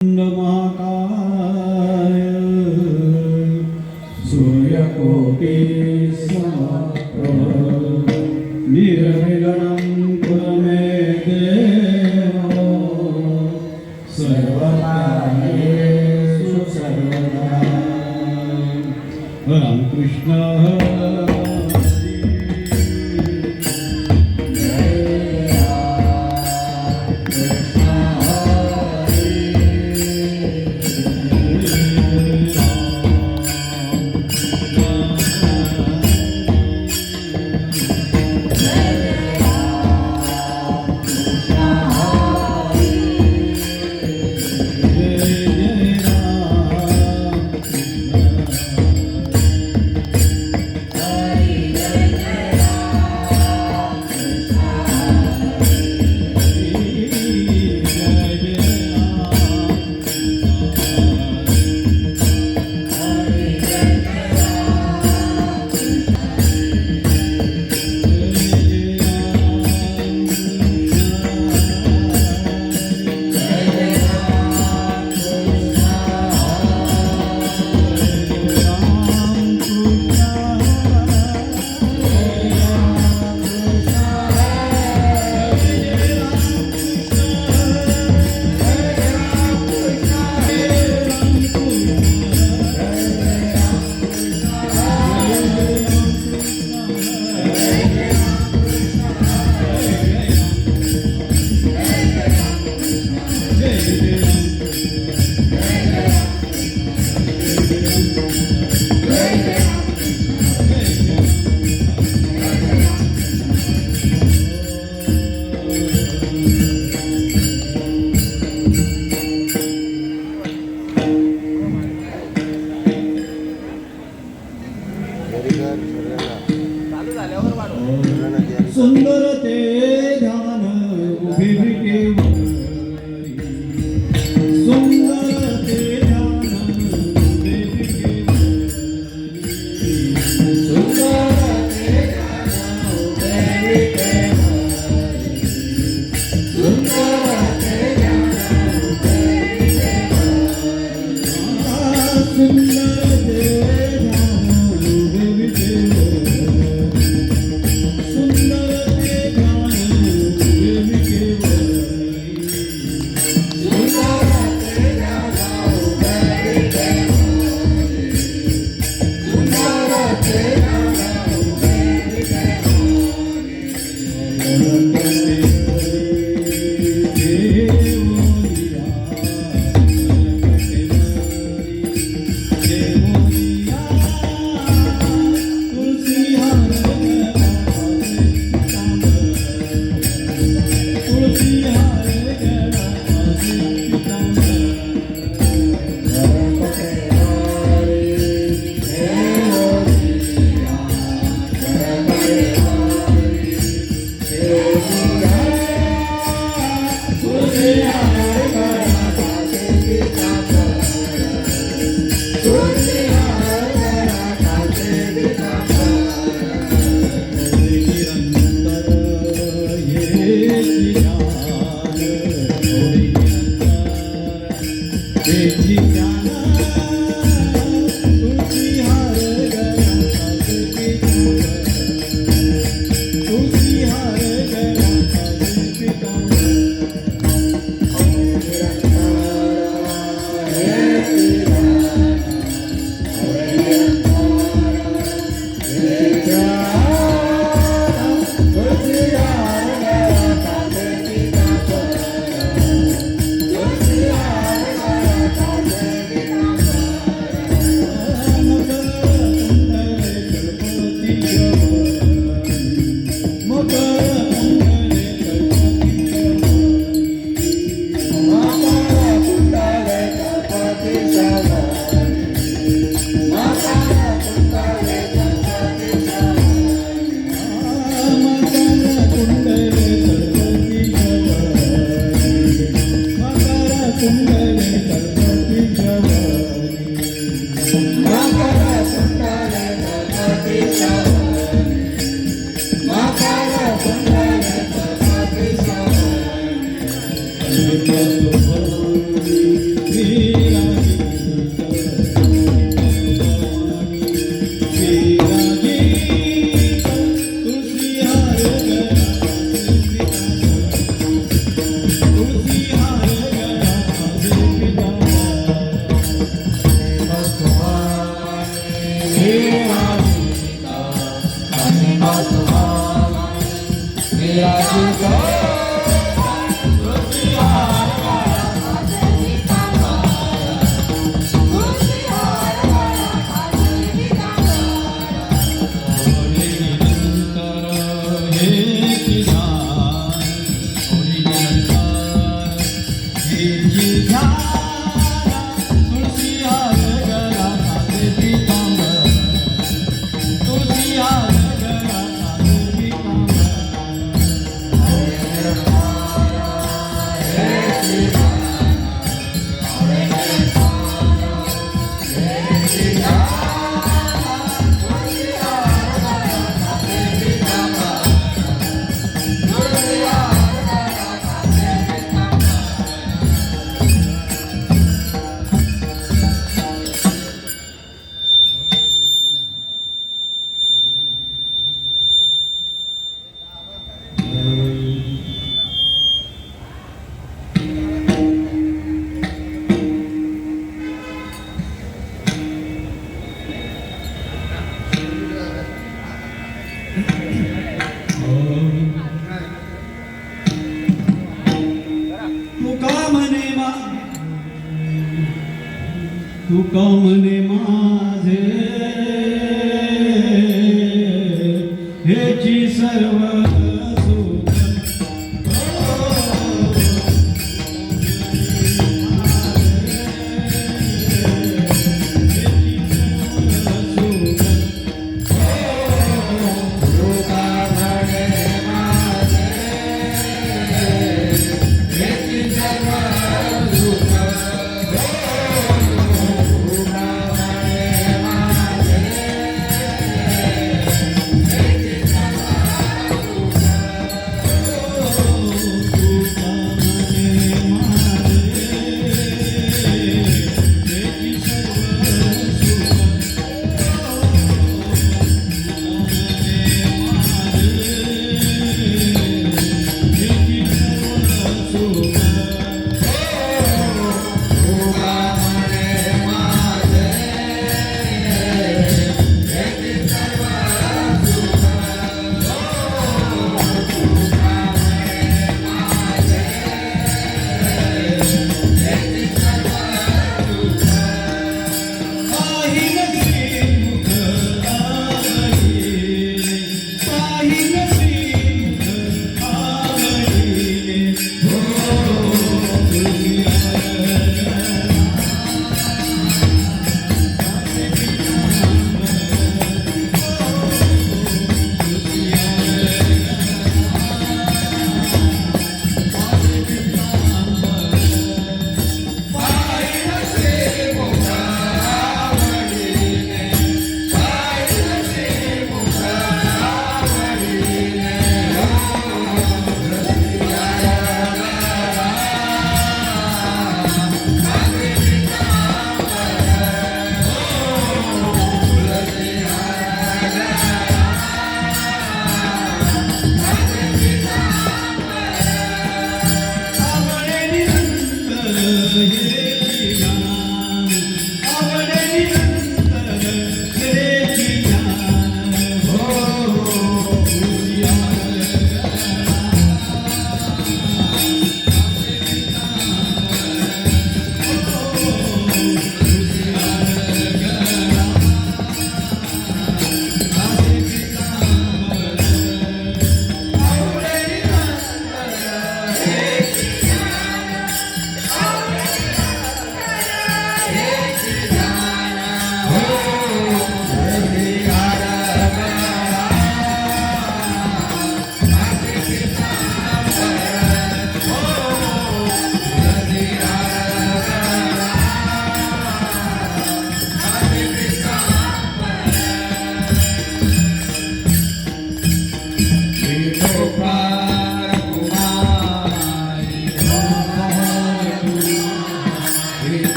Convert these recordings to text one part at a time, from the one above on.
महाकाय सूर्यकोटि समप्रभ निर्विघ्नं कुरु मे देव सर्वकार्येषु सर्वदा। रामकृष्ण सुंदर ते ध्यान उभे केवरी, सुंदर ते ध्यान उभे केवरी, सुंदर ते ध्यान उभे केवरी, सुंदर ते ध्यान उभे केवरी, सुंदर ते ध्यान उभे तुका म्हणे माझे हेची सर्व सुख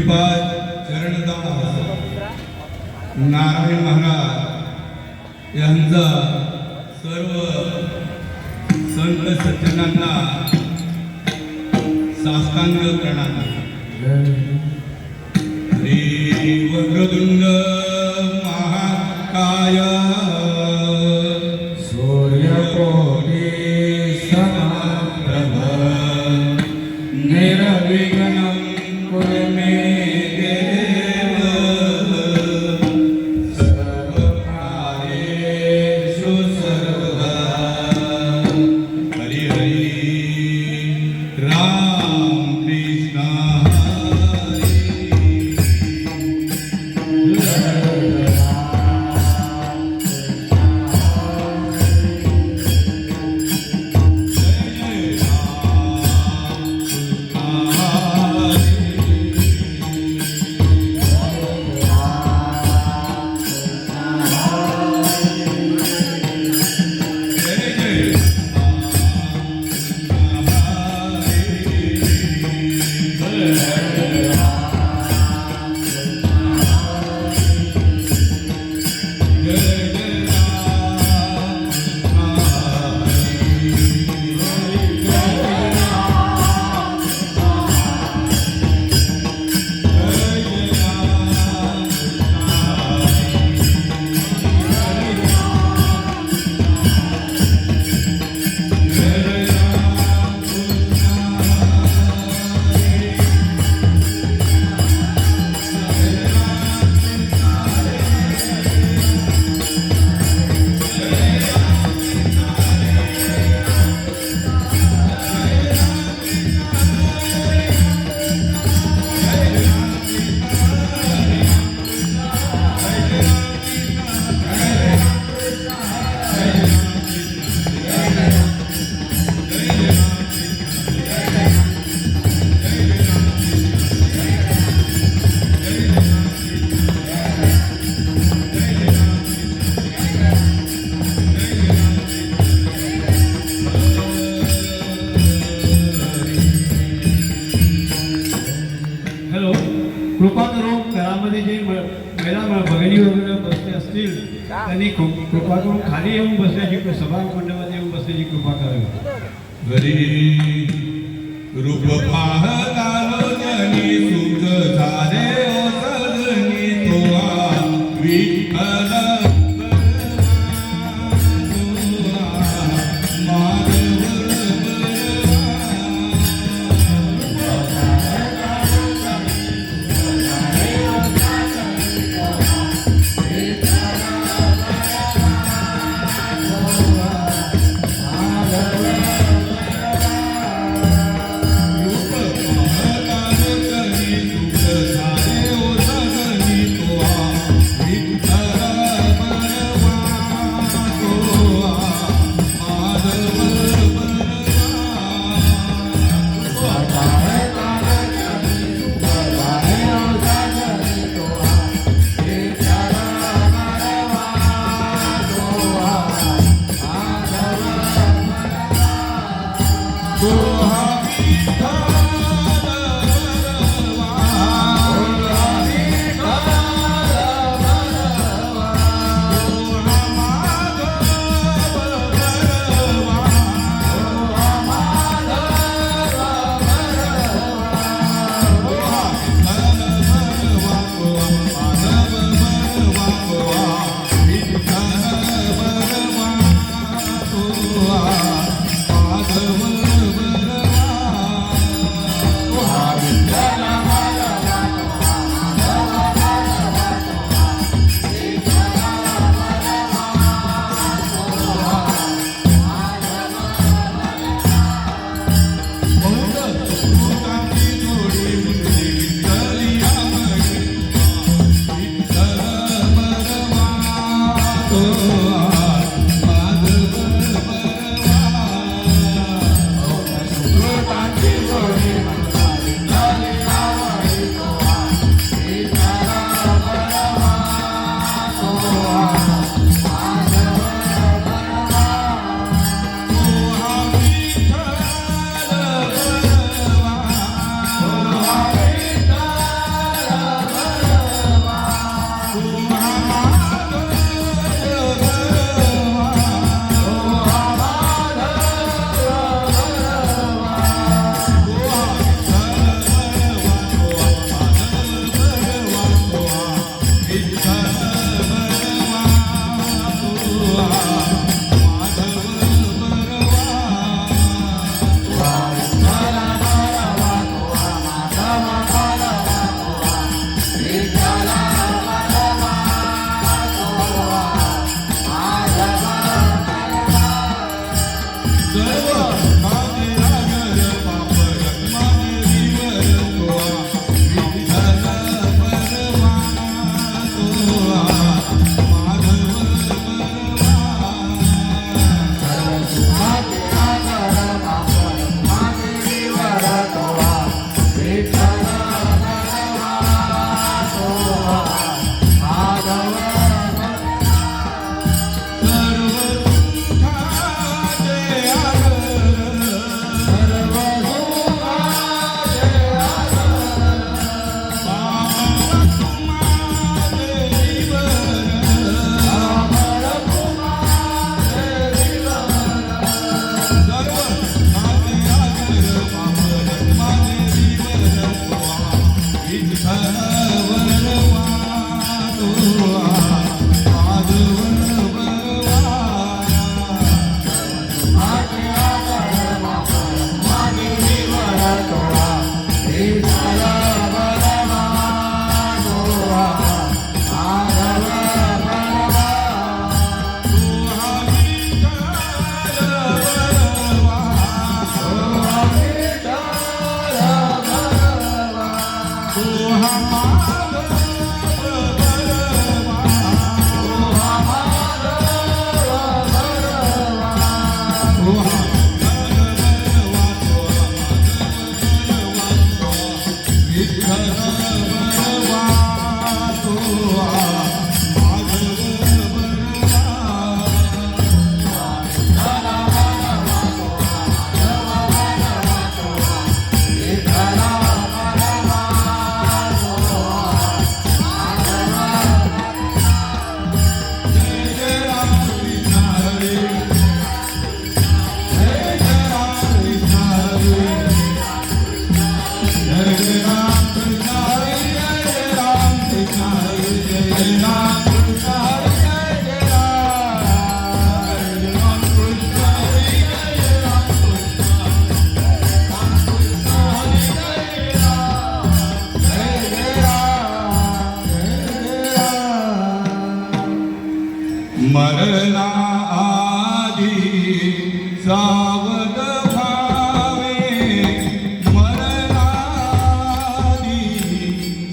श्रीपाद चरणदास नारायण महाराज यांचा सर्व संत सज्जनांना साष्टांग प्रणाम. श्री वक्रतुंड महाकाय सूर्यकोटि समप्रभ निर्विघ्नं कुरु मे देव सर्वकार्येषु सर्वदा. हरि हरि राम कृष्ण हरि. हॅलो, कृपा करून घरामध्ये जे महिला भगिनी वगैरे बसले असतील त्यांनी कृपा करून खाली येऊन बसण्याची, सभा मंडपात येऊन बसण्याची कृपा करावी. घरी रूप पाहतालो जनी सुख झाले ओ सजनी तोआ विठ्ठल मरणा आधी सावध व्हावे, मरणाधी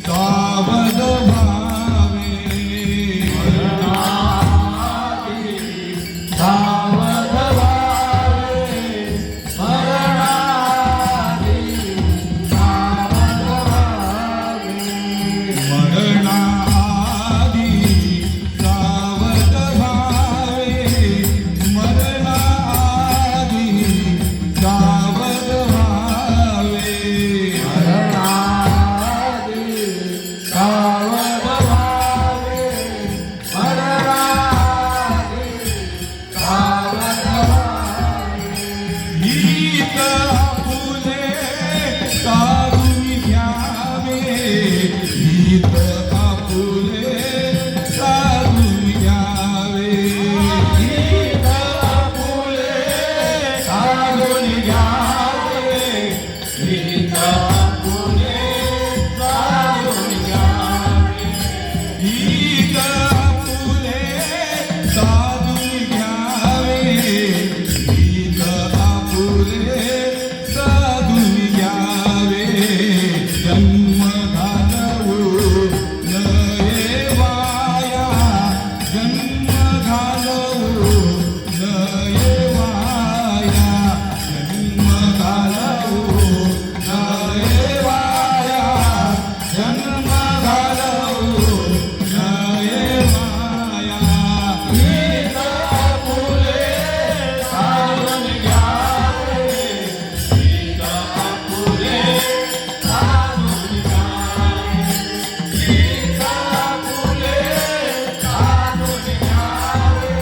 सावध व्हावे, मरणाधी सावध व्हावे, मरणाधी सावध व्हावे, मरणाधी सावध व्हावे, मरणाधी सावध व्हावे, मरणाधी सावध व्हावे, मरणाधी सावध व्हावे. हीत आपुले साधून घ्यावे, हीत आपुले साधून घ्यावे, गीत आपुले साधून घ्यावे, गीत आपुले साधून घ्यावे, हीत आपुले साधून घ्यावे, हीत आपुले साधून घ्यावे. जन्म घालवू नये वाया, जन्म घालवू नये वाया, जन्म घालवू नये वाया, जन्म घालवू नये वाया. गीत आपुले साधून घ्यावे, गीत आपुले साधून घ्यावे, गीत आपुले साधून घ्यावे,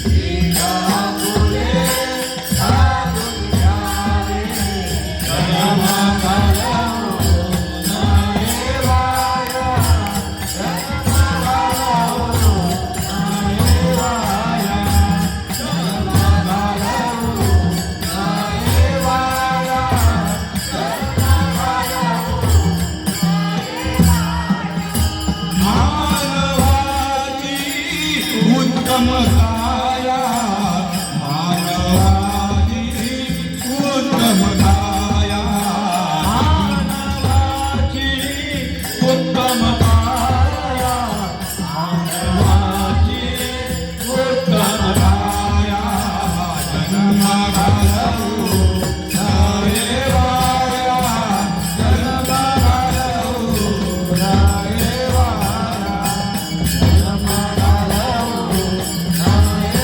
गीत आपुले साधून घ्यावे. जन्म घालवू नये वाया, जन्म घालवू नये वाया, जन्म घालवू नये वाया, जन्म घालवू मानवाची उत्तम काया, मानवाची उत्तम काया, मानवाची उत्तम काया, मानवाची उत्तम काया. जन्म घालवू नये वाया, जन्म घालवू नये वाया, जन्म घालवू नये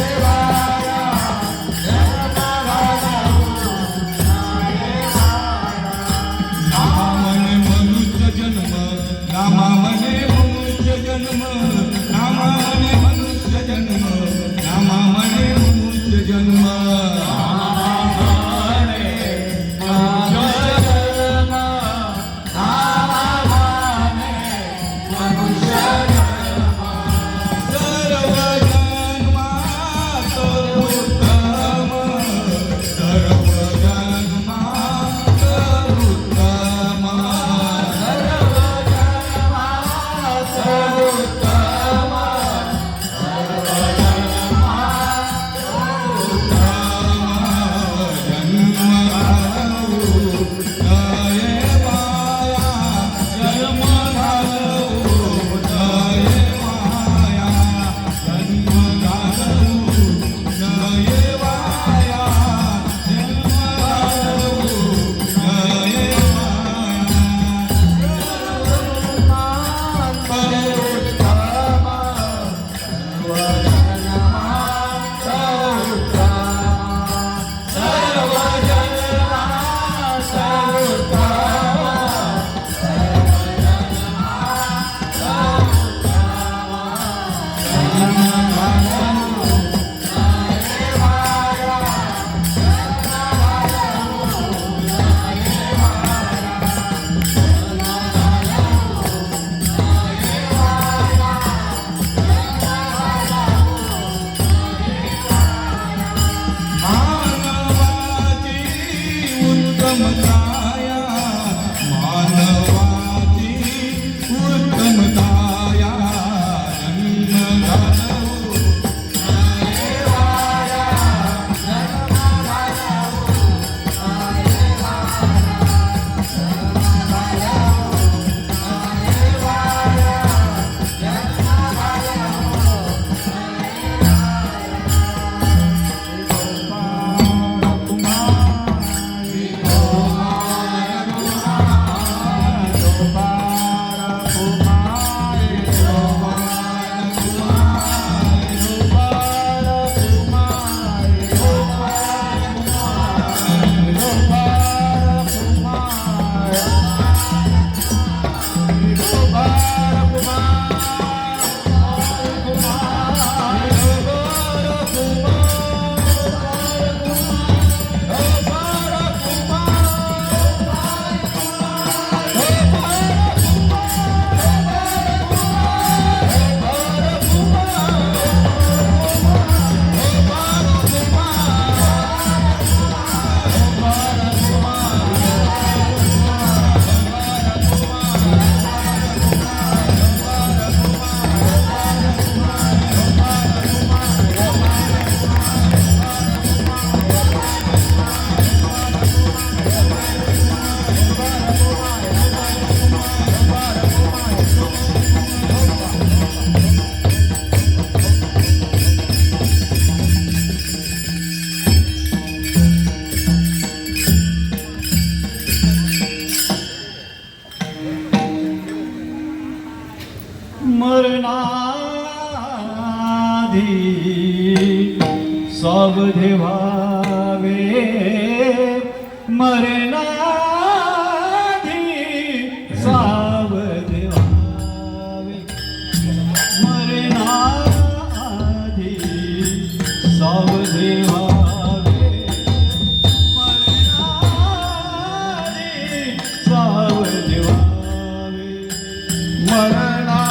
सावधे व्हावे मरणाधी सावधे व्हावे मरणाधी सावधे व्हावे मरणाधी सावधे व्हावे मरणाधी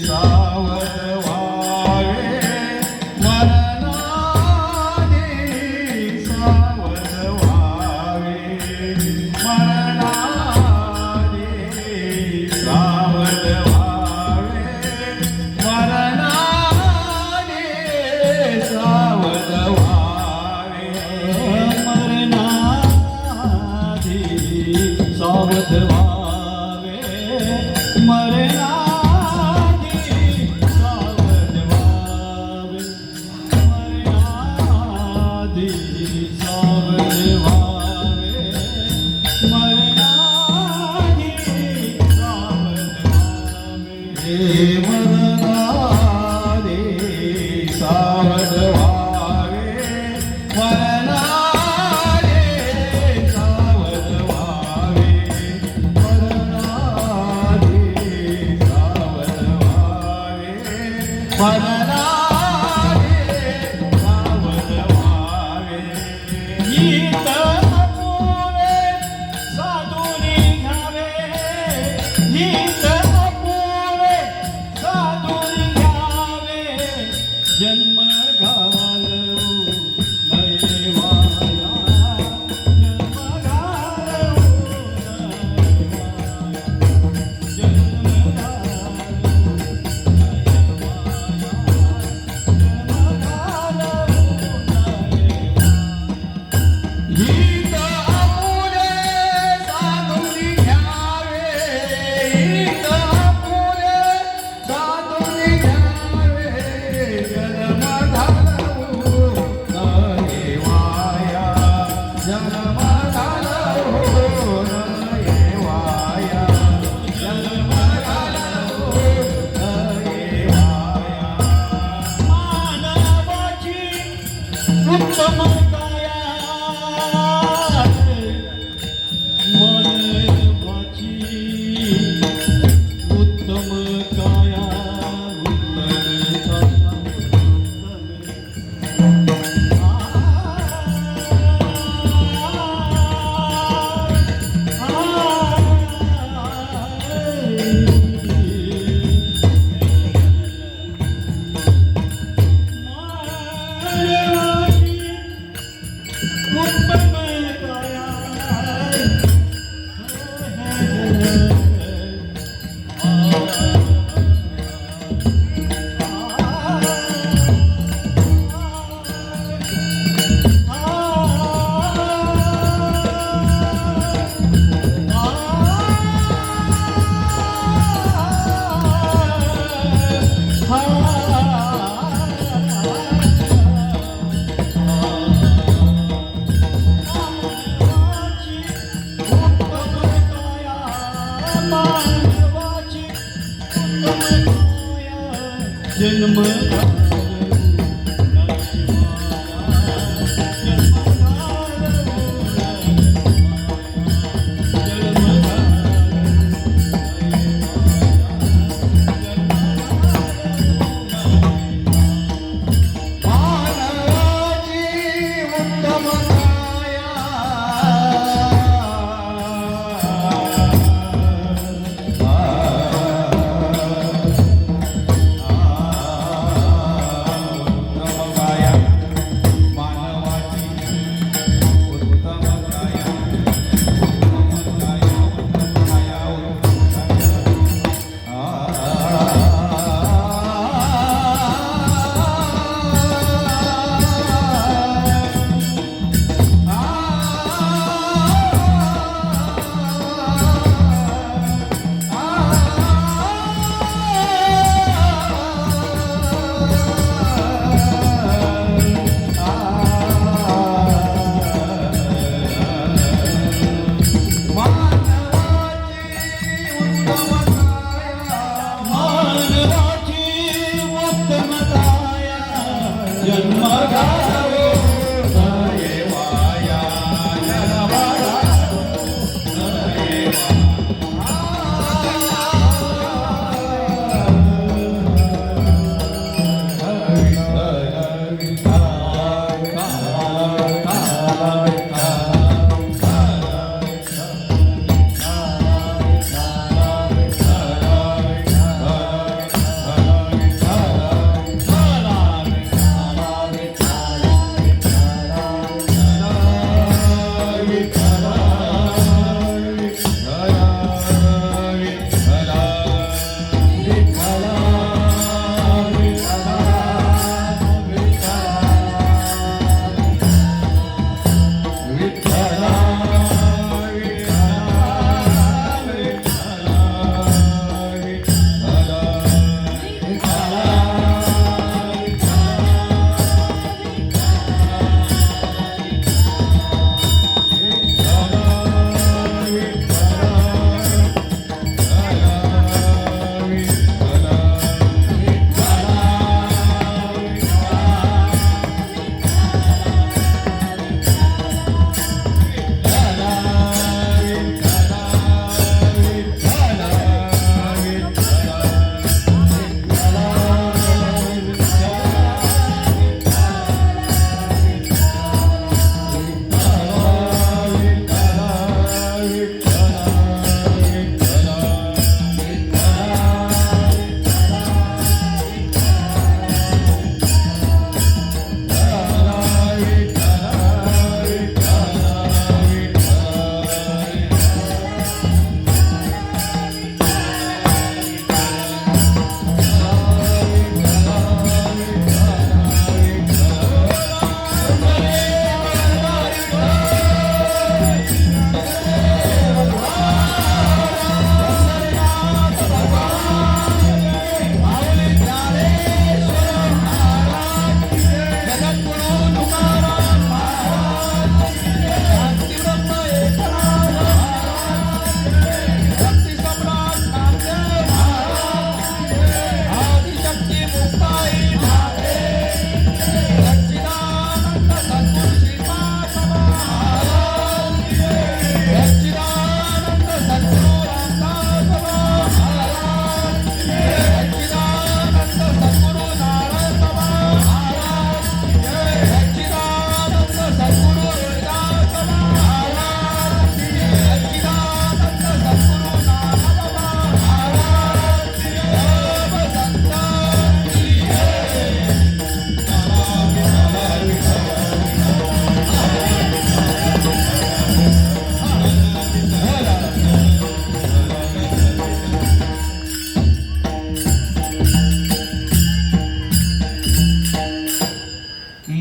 सावध व्हावे मरणाधी सावध व्हावे मरणाधी सावध व्हावे मरणाधी सावध व्हावे मरणाधी सावध व्हावे मरणाधी सावध व्हावे मरणाधी सावध व्हावे मरणाधी सावध व्हावे हे मरणाधी सावध व्हावे मरणाधी सावध व्हावे मरणाधी सावध व्हावे मरणाधी सावध व्हावे गीत अपुरे साधुनी घ्यावे गीत अपुरे साधुनी घ्यावे जन्म घालवू नये वाया जन्म घालवू नये वाया जन्म घालवू नये जन्म आ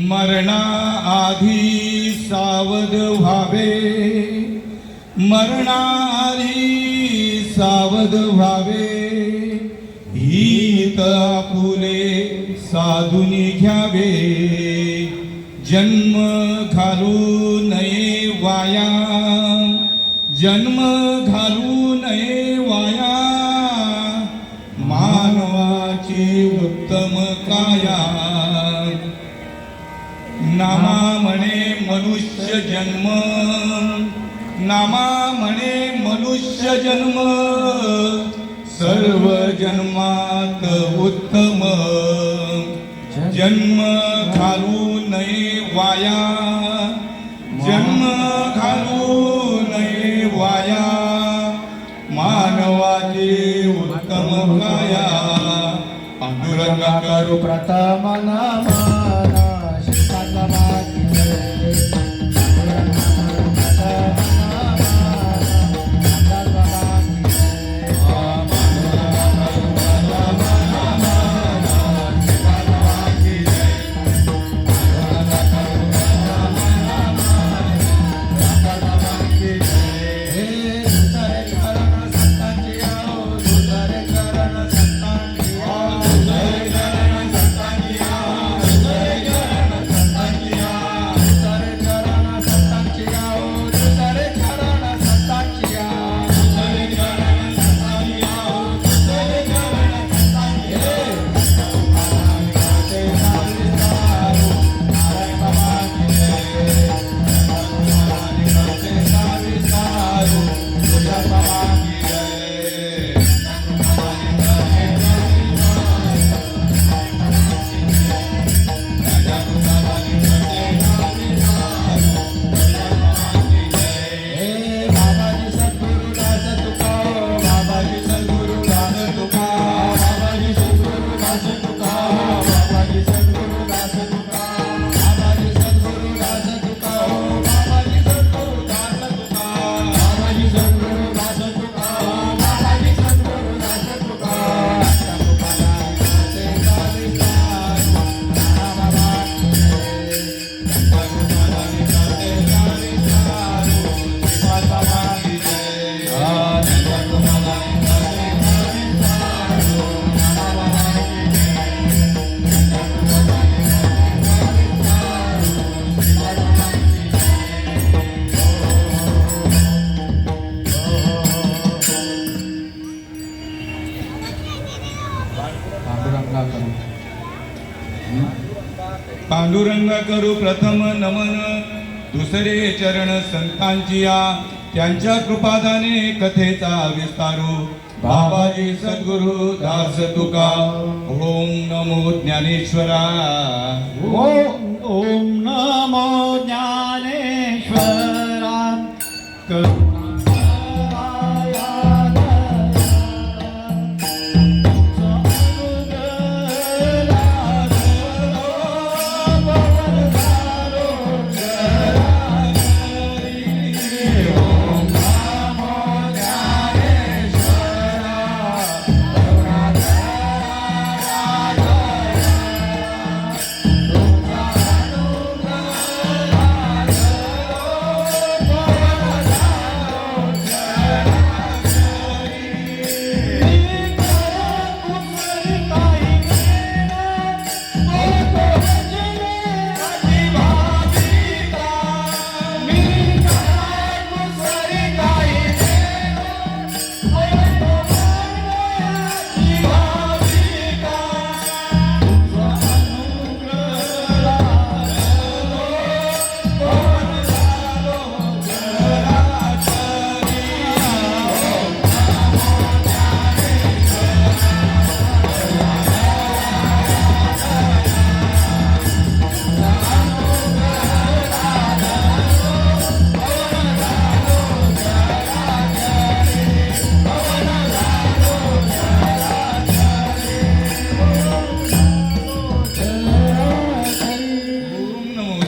मरणाआधी सावध व्हावे, मरणाआधी सावध व्हावे, हित आपुले साधुनी घ्यावे, जन्म घालू नये वाया, जन्म घालू नये वाया, मानवाची उत्तम काया, नामा म्हणे मनुष्य जन्म, नामा म्हणे मनुष्य जन्म, सर्व जन्मात उत्तम, जन्म घालू नये वाया, जन्म घालू नये वाया, मानवाची उत्तम काया, पांडुरंगा करू प्रथम नमन शिखाचा पांडुरंगा करू प्रथम नमन, दुसरे चरण संतांची या, त्यांच्या कृपादाने कथेचा विस्तारू. बाबाजी सद्गुरु दास तुका, ओम नमो ज्ञानेश्वरा. ओम नमो ज्ञानेश्वरा.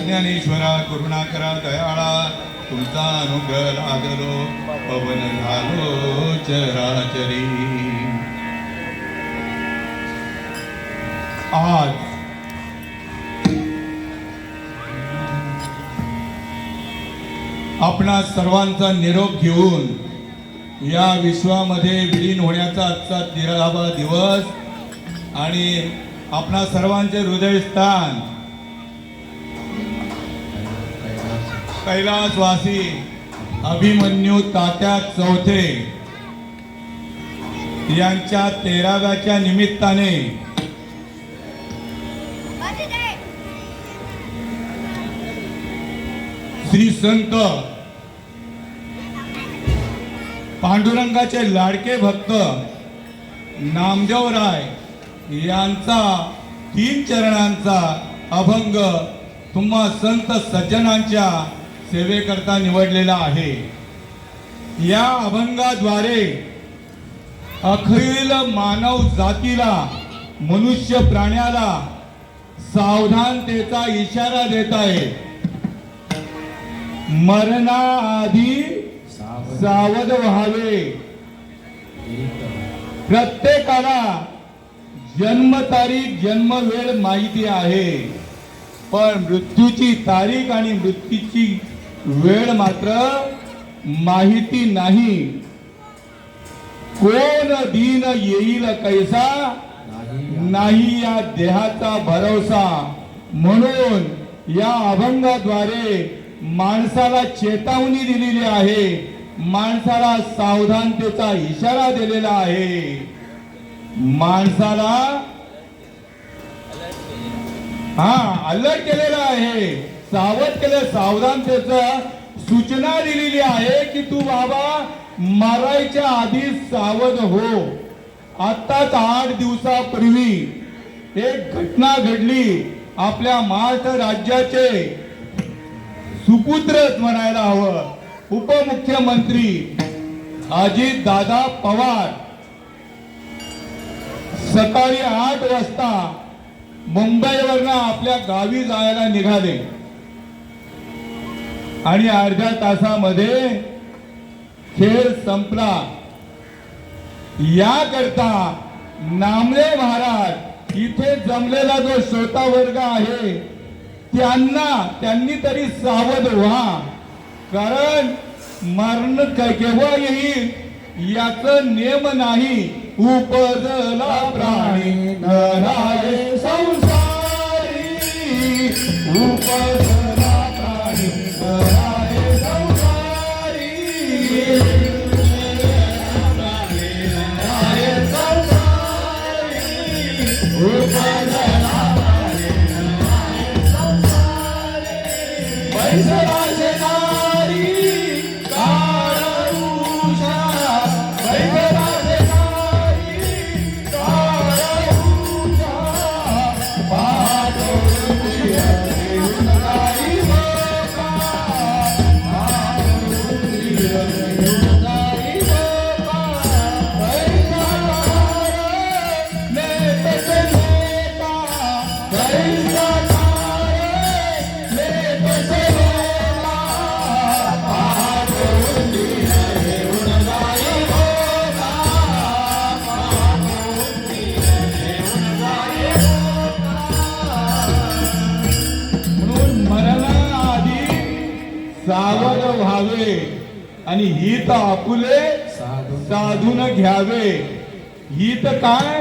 ज्ञानेश्वरा करुणा करा दयाळा, तुमचा अनुग्रह लादलो पवन झालो चराचरी. आज आपणा सर्वांचा निरोप घेऊन या विश्वामध्ये विलीन होण्याचा आजचा 13वा दिवस आणि आपणा सर्वांचे हृदयस्थान कैलासवासी अभिमन्यू तात्या चौथे यांच्या 13व्याच्या निमित्ताने श्री संत पांडुरंगाचे लाडके भक्त नामदेवराय यांचा 3 चरणांचा अभंग तुम्हा संत सज्जनांच्या सेवेकरता निवडलेला आहे. या अभंगाद्वारे अखिल मानव जातीला, मनुष्य प्राण्याला सावधानतेचा इशारा देत आहे. मरणाआधी सावध व्हावे. प्रत्येकाला जन्मतारीख जन्मवेळ माहिती आहे, पण मृत्यूची तारीख आणि मृत्यूची वेळ मात्र माहिती नाही. कोण दिन येईल कैसा नाही या देहाचा भरोसा. म्हणून या अभंगाद्वारे माणसाला चेतावणी दिलेली आहे, माणसाला सावधानतेचा इशारा दिलेला आहे. माणसाला अलर्ट केलेला आहे, सावध केलं, सावधानतेचा सूचना दिलेली आहे की तू बाबा मरायच्या आधी सावध हो. आताच 8 दिवसापूर्वी एक घटना घडली. आपल्या महाराष्ट्र राज्याचे सुपुत्रच म्हणायला हवं, उपमुख्यमंत्री अजित दादा पवार सकाळी 8 वाजता मुंबईवरनं आपल्या गावी जायला निघाले आणि अर्ध्या तासामध्ये खेळ संपला. याकरता नामदेव महाराज इथे जमलेला जो श्रोता वर्ग आहे त्यांनी तरी सावध व्हा, कारण मरण केव्हा येईल याचं नेम नाही. उपजला प्राणी नराये संसारी, उपजला प्राणी नराये संसारी, नराये संसारी, उपजला प्राणी वैष्णवाचे नारी काळूषा, वैष्णवाचे नारी काळूषा, पाहतो प्रिय देऊन गाई बोका, पाहतो प्रिय देऊन गाई बोका, वैष्णवारे नेते नेता, वैष्णवारे नेते नेता, पाहतो प्रिय देऊन गाई बोका, पाहतो प्रिय देऊन गाई बोका. म्हणून मरणाआधी सावध व्हावे आणि हित आपुले साधून घ्यावे. हित काय?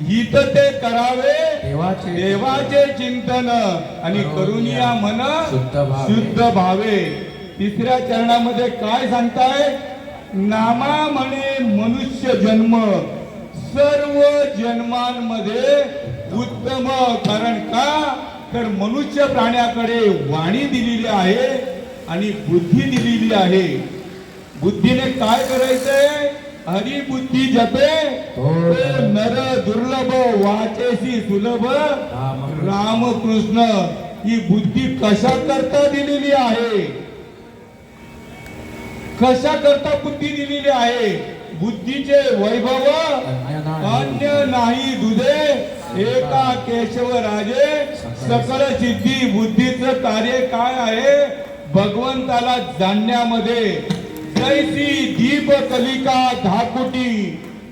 हित ते करावे देवाचे चिंतन आणि करुनिया मन शुद्ध भावे. तिसऱ्या चरणामध्ये काय सांगताय? नामा म्हणे मनुष्य जन्म सर्व जन्मांमध्ये उत्तम. कारण का? तर मनुष्य प्राण्याकडे वाणी दिलेली आहे आणि बुद्धी दिलेली आहे. बुद्धीने काय करायचंय? हरी बुद्धी जपे तो नर दुर्लभ वाचेसी सुलभ रामकृष्ण. ही बुद्धी कशा करता दिलेली आहे? कशा करता बुद्धी दिलेली आहे? बुद्धीचे वैभव अन्य नाही दुधे, एका केशव राजे सकल सिद्धी. बुद्धीचं कार्य काय आहे? भगवंताला जाणण्यामध्ये. जैसी दीप कलिका धाकुटी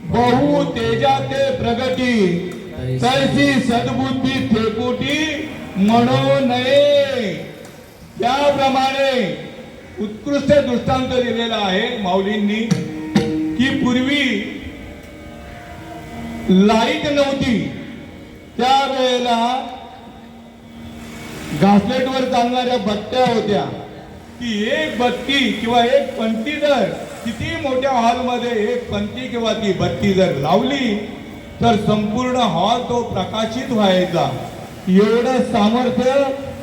बहु तेजाते प्रगती, तैसी सद्बुद्धी ठेकुटी म्हणो नये. त्याप्रमाणे उत्कृष्ट दृष्टांत दिलेला आहे माऊलींनी की पूर्वी लाईट नव्हती, त्यावेळेला घासलेटवर चालणाऱ्या बत्त्या होत्या. ती एक बत्ती किंवा एक पंती जर किती मोठ्या हॉलमध्ये एक पंती किंवा ती बत्ती जर लावली तर संपूर्ण हॉल तो प्रकाशित व्हायचा. एवढं सामर्थ्य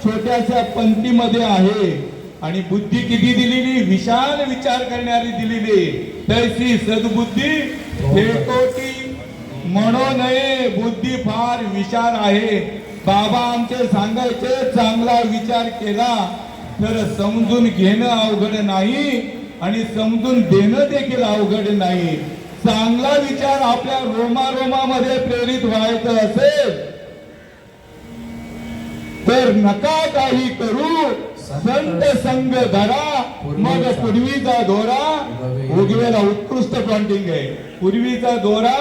छोट्याशा पंतीमध्ये आहे. आणि बुद्धी किती दिलेली? विशाल विचार करणारी दिलेली. तैसी सद्बुद्धी ठेकोटी म्हणू नये. बुद्धी फार विशाल आहे. बाबा आमचे सांगायचे चांगला विचार केला तर समजून घेणं अवघड नाही आणि समजून देणं देखील अवघड नाही. चांगला विचार आपल्या रोमारोमामध्ये प्रेरित व्हायचं असेल तर नका काही करू, संत संग धरा, मग पूर्वीचा दोरा उगवेला. उत्कृष्ट पॉइंटिंग आहे. पूर्वीचा दोरा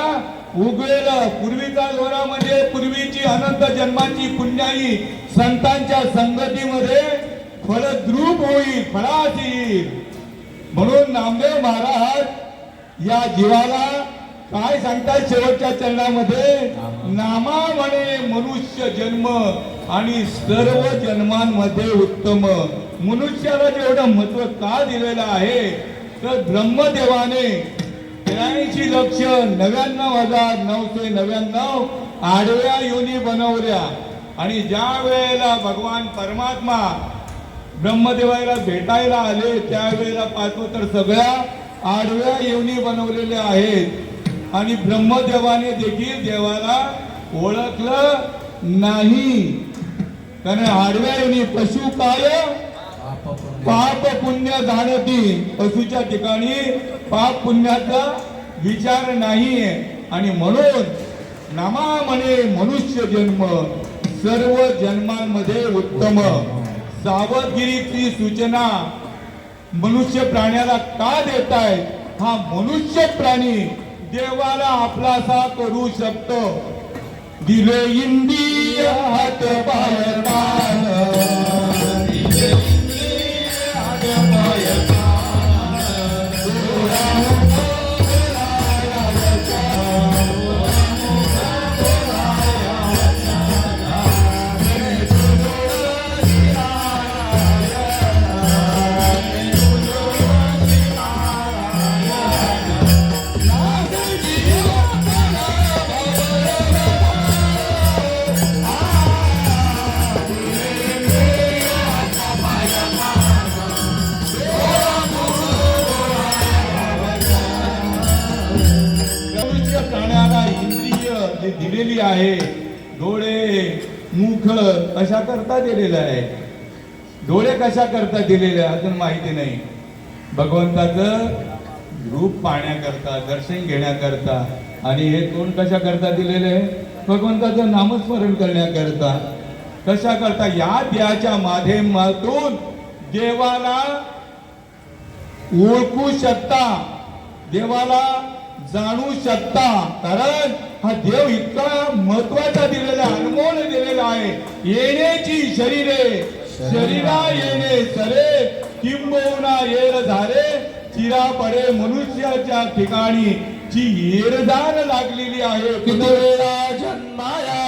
उगवेला. पूर्वीचा दोरा म्हणजे पूर्वीची अनंत जन्माची पुण्याई संतांच्या संगतीमध्ये फलद्रूप होईल, फळास येईल. म्हणून नामदेव महाराज या जीवाला काय सांगतात शेवटच्या चरणामध्ये? नामा म्हणे मनुष्य जन्म आणि सर्व जन्मांमध्ये उत्तम. मनुष्याला जेवढं महत्व का दिलेलं आहे तर ब्रह्मदेवाने 83,99,999 आडव्या योनी बनवल्या. आणि ज्या वेळेला भगवान परमात्मा ब्रह्मदेवाला भेटायला आले त्यावेळेला पाहतो तर सगळ्या आडव्या योनी बनवलेल्या आहेत. आणि ब्रह्मदेवाने देखील देवाला ओळखलं नाही. कारण आडव्या योनी पशु काय पाप पुण्य जाणती. पशुच्या ठिकाणी पाप पुण्याचा विचार नाहीये. आणि म्हणून नामा म्हणे मनुष्य जन्म सर्व जन्मांमध्ये उत्तम. सावधगिरीची सूचना मनुष्य प्राण्याला का देताय? हा मनुष्य प्राणी देवाला आपलासा करू शकतो. दिले इंद्रिय हात पाय कान, दिले इंद्रिय हात पाय कान, दिलेली आहे. डोळे मुख कशा करता दिलेलं आहे, डोळे कशा करता दिलेले अजून माहिती नाही. भगवंताचं रूप पाहण्याकरता, दर्शन घेण्याकरता. आणि हे तोंड कशा करता दिलेले आहे, भगवंताचं नामस्मरण करण्याकरता. कशा करता, या देहाच्या माध्यमातून देवाला ओळखू शकता, देवाला जाणू शकता. कारण हा देव इतका महत्वाचा दिलेला, अनमोल दिलेला आहे. येण्याची शरीरे, शरीरा येणे सरे, किंबहुना येर झारे, चिरा पडे मनुष्याच्या ठिकाणी जी येरदार लागलेली आहे. किती वेळा जन्माया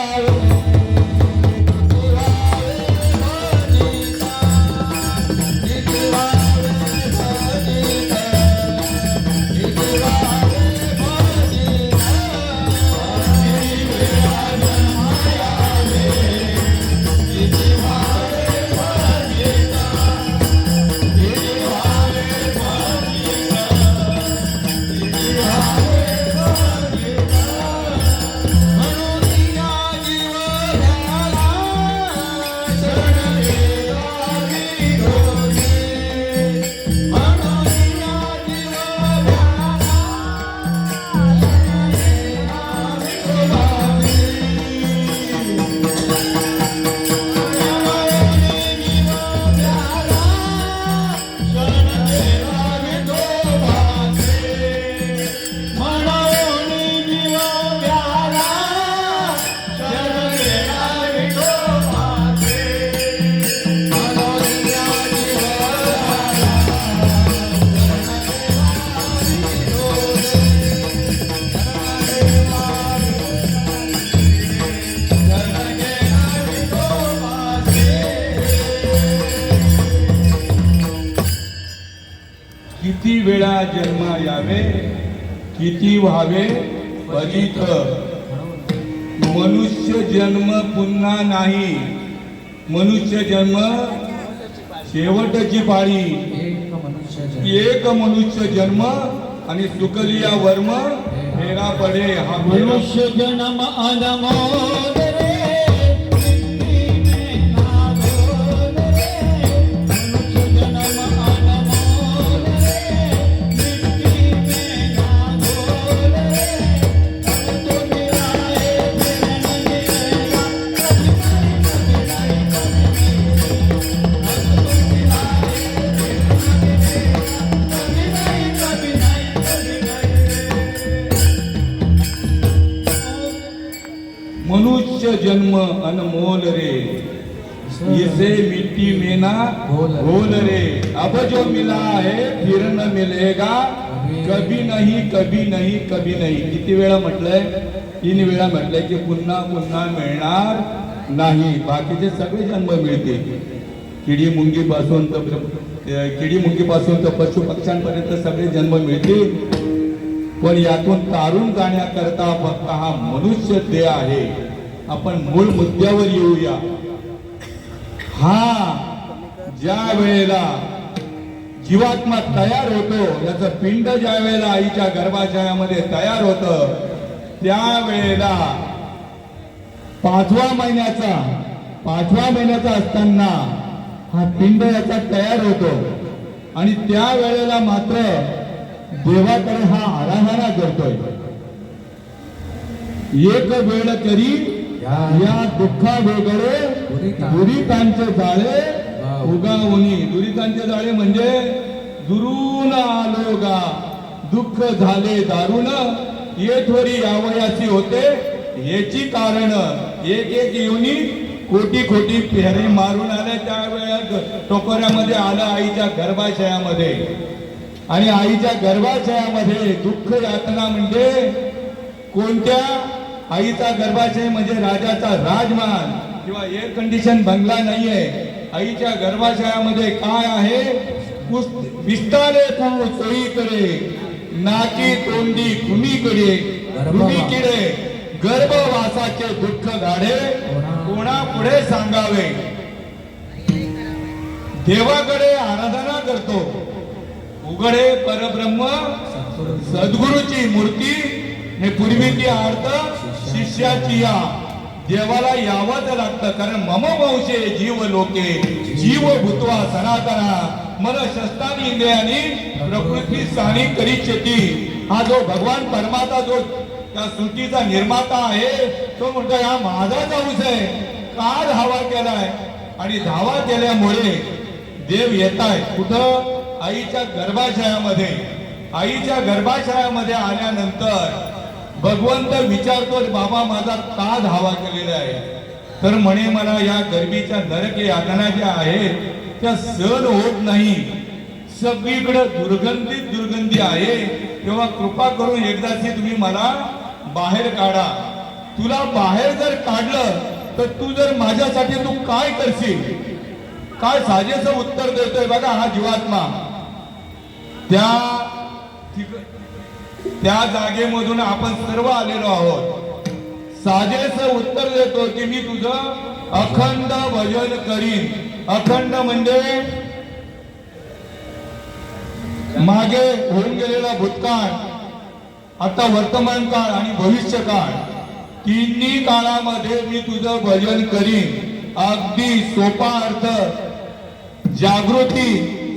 किती वेळा जन्म यावे, किती व्हावे पतित. मनुष्य जन्म पुन्हा नाही, मनुष्य जन्म शेवटची पाळी. एक मनुष्य जन्म. एक मनुष्य जन्म आणि सुकलिया वर्म फेरा पडे. हा मनुष्य जन्म अनमोल रे, मनुष्य जन्म अनमोल रे, इसे मिट्टी में ना घोल रे. अब जो मिला है फिर न मिलेगा, कभी नहीं कभी नहीं कभी नहीं. किती वेळा म्हटलंय, 3 वेळा म्हटलंय की पुन्हा पुन्हा मिळणार नाही. बाकीचे सगळे जन्म मिळतील. किडी मुंगी पासून तर पशु पक्ष्यांपर्यंत सगळे जन्म मिळतील. पण यातून तारून जाण्याकरता फक्त हा मनुष्य देह आहे. आपण मूळ मुद्द्यावर येऊया. हा ज्या वेळेला जीवात्मा तयार होतो, याचं पिंड ज्या वेळेला आईच्या गर्भाशयामध्ये तयार होतं, त्यावेळेला 5व्या महिन्याचा असताना हा पिंड याचा तयार होतो. आणि त्या वेळेला मात्र देवाकडे हा आराधना करतोय. एक वेळ करी या दुःखा वेगळे दुरितांचे जाळे उगावणी. दुरितांचे जाळे म्हणजे दुरून आलो गा, दुःख झाले दारुण, येथोरी यावयासी होते याची कारण. एक एक येऊनी कोटी कोटी फेरे मारून आले. त्यावेळेला टोकऱ्यामध्ये आलं आईच्या गर्भाशयामध्ये. आणि आईच्या गर्भाशयामध्ये दुःख यातना म्हणजे कोणत्या, आईचा गर्भाशय म्हणजे राजाचा राजमहाल किंवा एअर कंडिशन बंगला नाहीये. आईच्या गर्भाशयामध्ये काय आहे, विस्तारे तू सोयीकडे, नाकी तोंडी भूमीकडे, भूमीकडे गर्भवासाचे दुःख गाढे कोणा पुढे सांगावे. देवाकडे आराधना करतो, उघडे परब्रह्म सद्गुरूची मूर्ती हे पूर्वीची अर्थ शिष्याची या देवाला यावंच लागतं, कारण मम वंशे जीव लोके जीव भूत्वा सनातना मन शस्त्रानी इंद्रियानी प्रकृती स्थानी करिष्यती. हा जो भगवान परमात्मा जो त्या सृष्टीचा निर्माता आहे तो म्हणतो हा माझाच अंश आहे. का धावा केलाय आणि धावा केल्यामुळे देव येत आहे कुठं? आईच्या गर्भाशयामध्ये. आईच्या गर्भाशयामध्ये आल्यानंतर भगवंत विचारतो बाबा माझा का धावा केलेला आहे? तर म्हणे मला या गर्भीच्या नरक यातना ज्या आहेत त्या सहन होत नाही, सगळीकडे दुर्गंधी आहे. तेव्हा कृपा करून एकदाची तुम्ही मला बाहेर काढा. तुला बाहेर जर काढलं तर तू जर माझ्यासाठी तू काय करशील? काय साजेचं उत्तर देतोय बघा हा जीवात्मा. त्या जागेमधून आपण सर्व आलेलो आहोत. साजेचं उत्तर देतो की मी तुझं अखंड भजन करीन. अखंड म्हणजे मागे होऊन गेलेला भूतकाळ, आता वर्तमान काळ आणि भविष्य काळ, तिन्ही काळामध्ये मी तुझं भजन करीन. अगदी सोपा अर्थ, जागृती,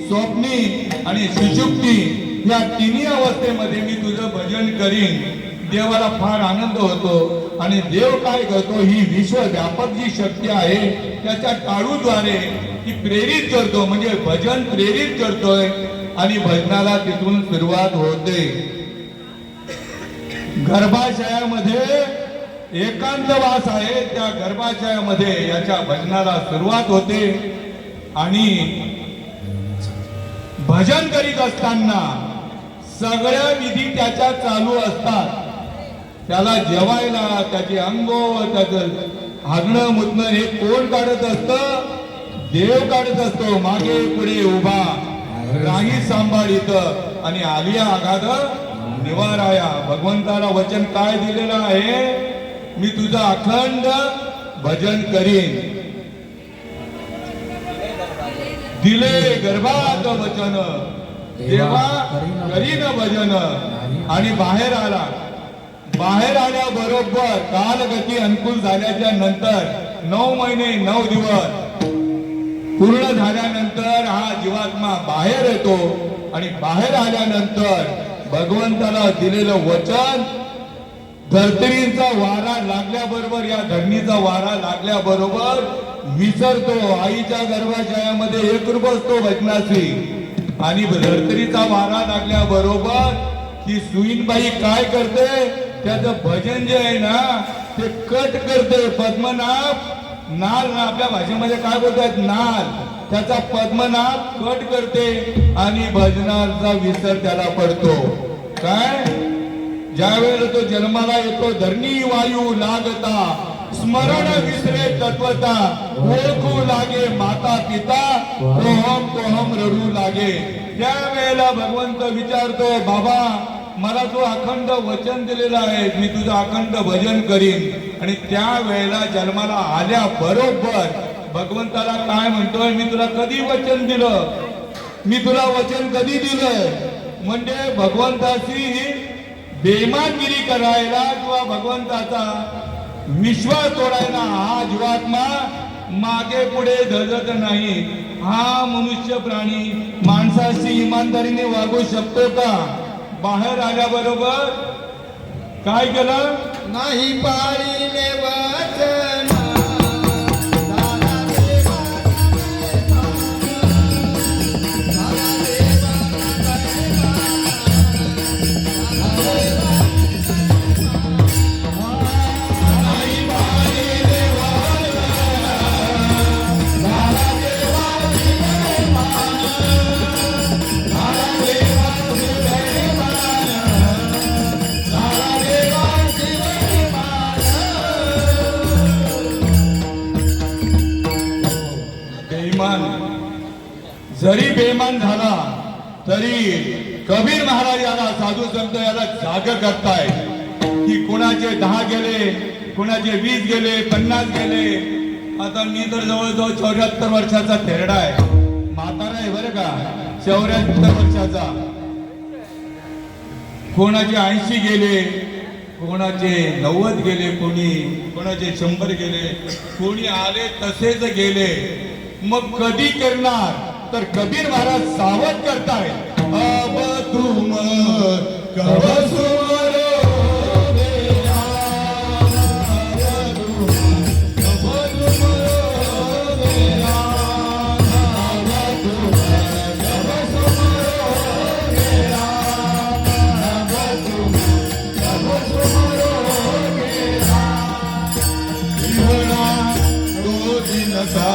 स्वप्नी आणि सुषुप्ती या तिन्ही अवस्थेमध्ये मी तुझं भजन करीन. देवाला फार आनंद होतो आणि देव काय करतो? ही विश्वव्यापक जी शक्ती आहे त्याच्या टाळूद्वारे ती प्रेरित करतो, म्हणजे भजन प्रेरित करतोय आणि भजनाला तिथून सुरुवात होते. गर्भाशयामध्ये एकांतवास आहे, त्या गर्भाशयामध्ये याच्या भजनाला सुरुवात होते आणि भजन करीत असताना सगळ्या विधी त्याच्या चालू असतात. त्याला जेवायला, त्याचे अंघोळ, त्याचं हागणं मुतणं हे कोण काढत असतं? देव काढत असतो. मागे पुढे उभा राही सांभाळीत आणि आलिया आघात निवाराया. भगवंताला वचन काय दिलेलं आहे? मी तुझं अखंड भजन करीन. दिले गर्भात वचन देवा करीन भजन. आणि बाहेर आला. बाहेर आल्याबरोबर कालगती अनुकूल झाल्याच्या नंतर 9 महिने 9 दिवस पूर्ण झाल्यानंतर हा जीवात्मा बाहेर येतो आणि बाहेर आल्यानंतर भगवंताला दिलेलं वचन धर्तरीचा वारा लागल्याबरोबर, या धरणीचा वारा लागल्याबरोबर विसरतो. आईच्या गर्भाशयामध्ये एकरूप असतो वचनाशी आणि धर्तरीचा वारा लागल्याबरोबर ही सुईनबाई काय करते? त्याचं भजन जे आहे ना ते कट करते. पद्मनाभ नाल ना आपल्या भाषेमध्ये काय बोलतात? नाल. त्याचा पद्मनाभ कट करते आणि भजनाचा विसर त्याला पडतो. काय? ज्या वेळेला तो जन्माला येतो धरणी वायू लागता स्मरण विसरे तत्वता ओळखू लागे माता पिता तोहम रडू लागे. त्या वेळेला भगवंत विचारतो बाबा मला तू अखंड वचन दिलेलं आहे, मी तुझं अखंड भजन करीन. आणि त्या वेळेला जन्माला आल्या बरोबर भगवंताला काय म्हणतोय? मी तुला कधी वचन दिलं? मी तुला वचन कधी दिलं? म्हणजे भगवंताची बेईमानगिरी करायला किंवा भगवंताचा विश्वास तोडायला हा जीवात्मा मागे पुढे धजत नाही. हा मनुष्य प्राणी माणसाशी इमानदारीने वागू शकतो का? बाहेर आल्याबरोबर काय केलं? नाही पाळिले वचन. जरी बेमान झाला तरी कबीर महाराज याला साधू संत याला जाग करताय की कोणाचे 10 गेले, कोणाचे 20 गेले, 50 गेले. आता मी तर जवळजवळ 74 वर्षाचा थेरडा आहे, म्हातारा आहे बरं का, 74 वर्षाचा. कोणाचे 80 गेले, कोणाचे 90 गेले, कोणाचे 100 गेले, कोणी आले तसेच गेले. मग कधी करणार? तर कबीर महाराज सावध करताय. अब तुम कब सुमरो मेरा, अब तुम कब सुमरो मेरा, अब तुम कब सुमरो मेरा, अब तुम कब सुमरो मेरा. जीवना तो दिनचा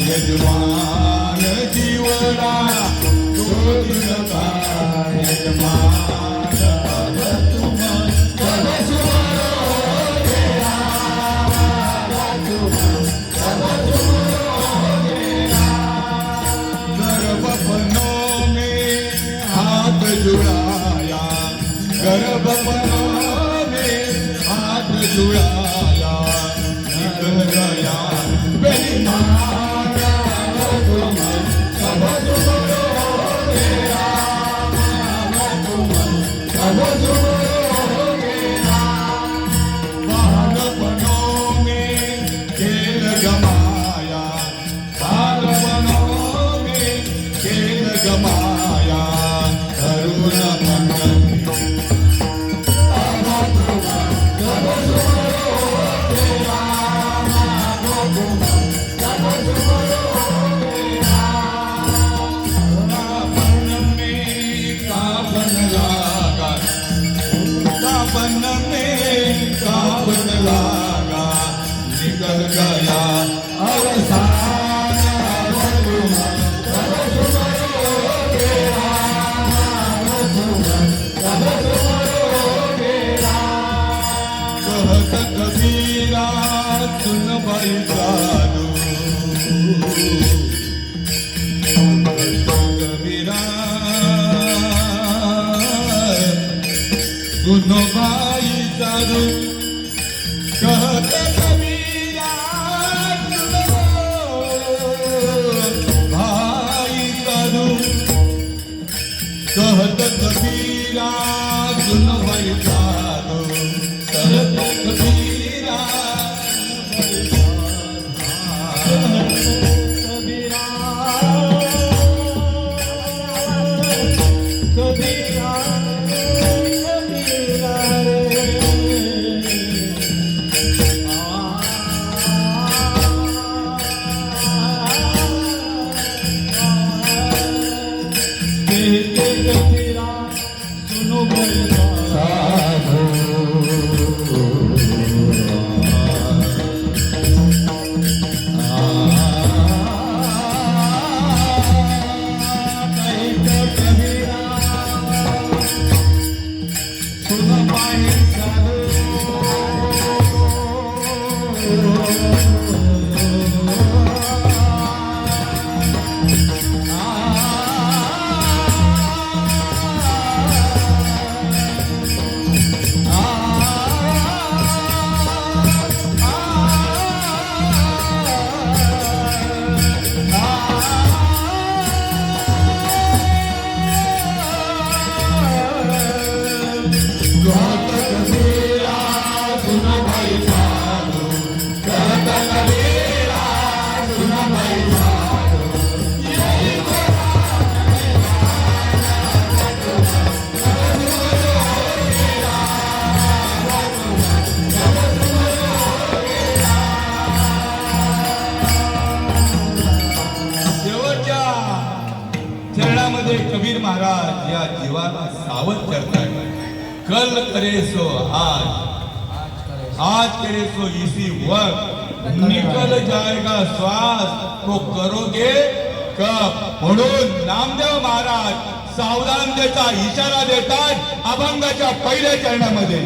यजमान, जीवना तो दिनचा यजमान. अब तुम कब सुमरो मेरा, अब तुम कब सुमरो मेरा. गर्भपनों में हाथ जुड़ाया, गर्भपनों में हाथ जुड़ाया, निकल गया बेईमान. अब तुम कब सुमरो मेरा, अब तुम कब सुमरो मेरा. बालपनों में खेल गमाया, बालपनों में खेल गमाया, तरुणपन में अब तुम कब सुमरो मेरा, अब तुम कब सुमरो मेरा. काबन में काबन लागा, काबन में काबन लागा, निकल गया अवसान. अब तुम कब सुमरो मेरा, अब तुम कब सुमरो मेरा. कहत कबीरा सुन भाई साधु, कहत कबीरा सुन भाई साधु, कहत कबीरा सुन भाई साधु, कहत कबीरा सुन भाई साधु, कहत कबीरा चरणामध्ये कबीर महाराज या जीवाला सावध करतात. कल करे सो आज करे सो इसी वक्त, निकल जाएगा श्वास तो करोगे कब. म्हणून नामदेव महाराज सावधानतेचा इशारा देतात अभंगाच्या पहिल्या चरणामध्ये.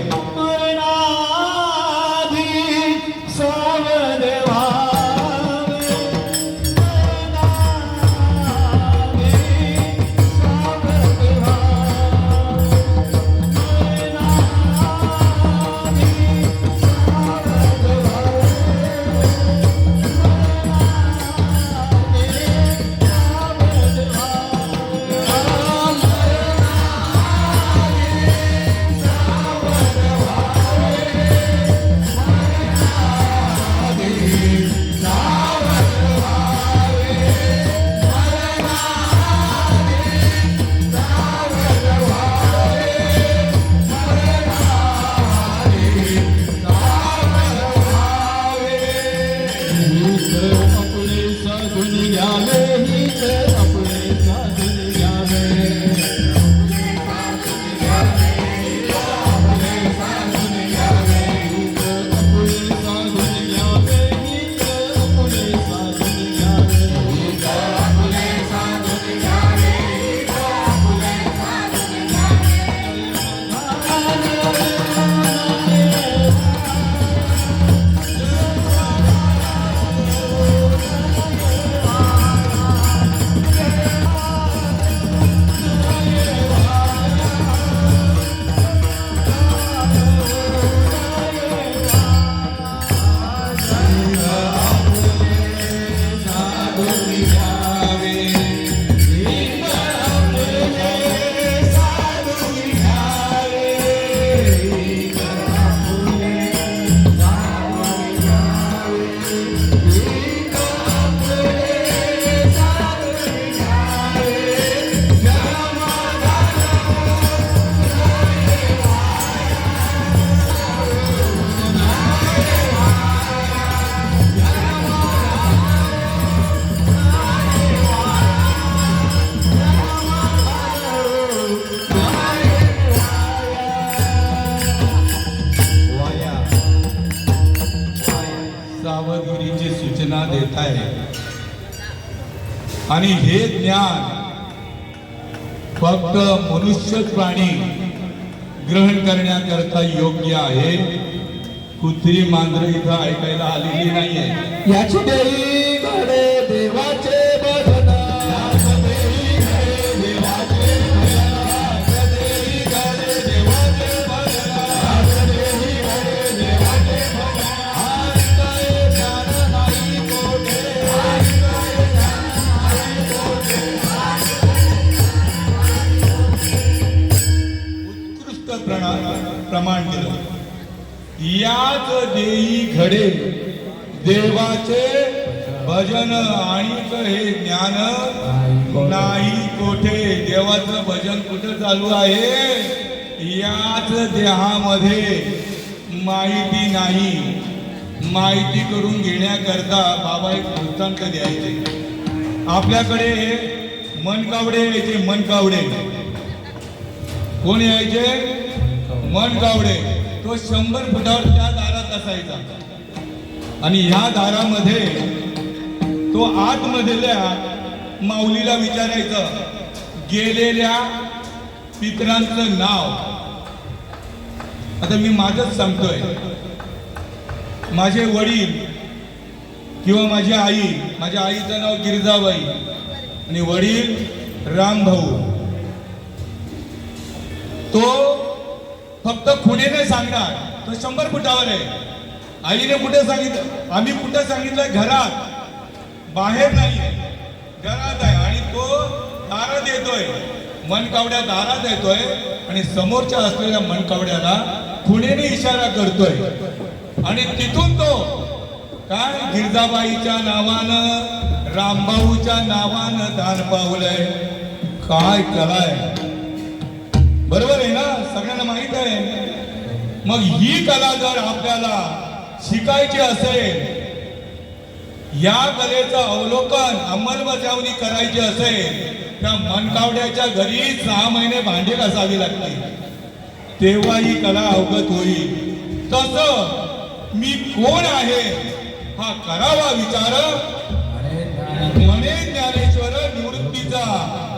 सूचना देत आहे आणि हे ज्ञान फक्त मनुष्य प्राणी ग्रहण करण्याकरता योग्य आहे. कुत्री मांजर इथं ऐकायला आलेली नाहीये. याची देई घडे देवाचे भजन, याच देई घडे देवाचे भजन, याच देई घडे देवाचे भजन, याच देई घडे देवाचे भजन. ऐकाय ज्ञान नाही कोठे, ऐकाय ज्ञान नाही कोठे. उत्कृष्ट प्रमाण दिलं. याच देई घडे देवाचे भजन आणि हे ज्ञान नाही कोठे. देवाचं भजन कुठं चालू आहे? याच देहामध्ये माहिती नाही. माहिती करून घेण्याकरता बाबा एक वृत्तांत द्यायचे. आपल्याकडे मनकावडे यायचे. मनकावडे कोण यायचे? मनकावडे. तो 100 फुटावर त्या दारात असायचा आणि ह्या दारामध्ये तो आतमधल्या माऊलीला विचारायचं गेलेल्या पितरांचं नाव. आता मी माझंच सांगतोय. माझे वडील किंवा माझी आई, माझ्या आईचं नाव गिरजाबाई आणि वडील रामभाऊ. तो फक्त खुणेने सांगणार. तो 100 फुटावर आहे. आईने कुठे सांगितलं? आम्ही कुठे सांगितलं? घरात. बाहेर नाही, घरात आहे. आणि तो दारात येतोय. मनकावड्या दारात येतोय आणि समोरच्या असलेल्या मनकावड्याला खुणेने इशारा करतोय आणि तिथून तो काय गिरजाबाईच्या नावानं, रामभाऊच्या नावानं दान पावलंय. काय कला आहे. बरोबर आहे ना? सगळ्यांना माहित आहे. मग ही कला जर आपल्याला शिकायची असेल, या कलेचं अवलोकन अंमलबजावणी करायची असेल, त्या मनकावड्याच्या घरी 6 महिने भांडी घासावी लागतील, तेव्हा ही कला अवगत होईल. तसं मी कोण आहे हा करावा विचार. म्हणे ज्ञानेश्वर निवृत्तीचा,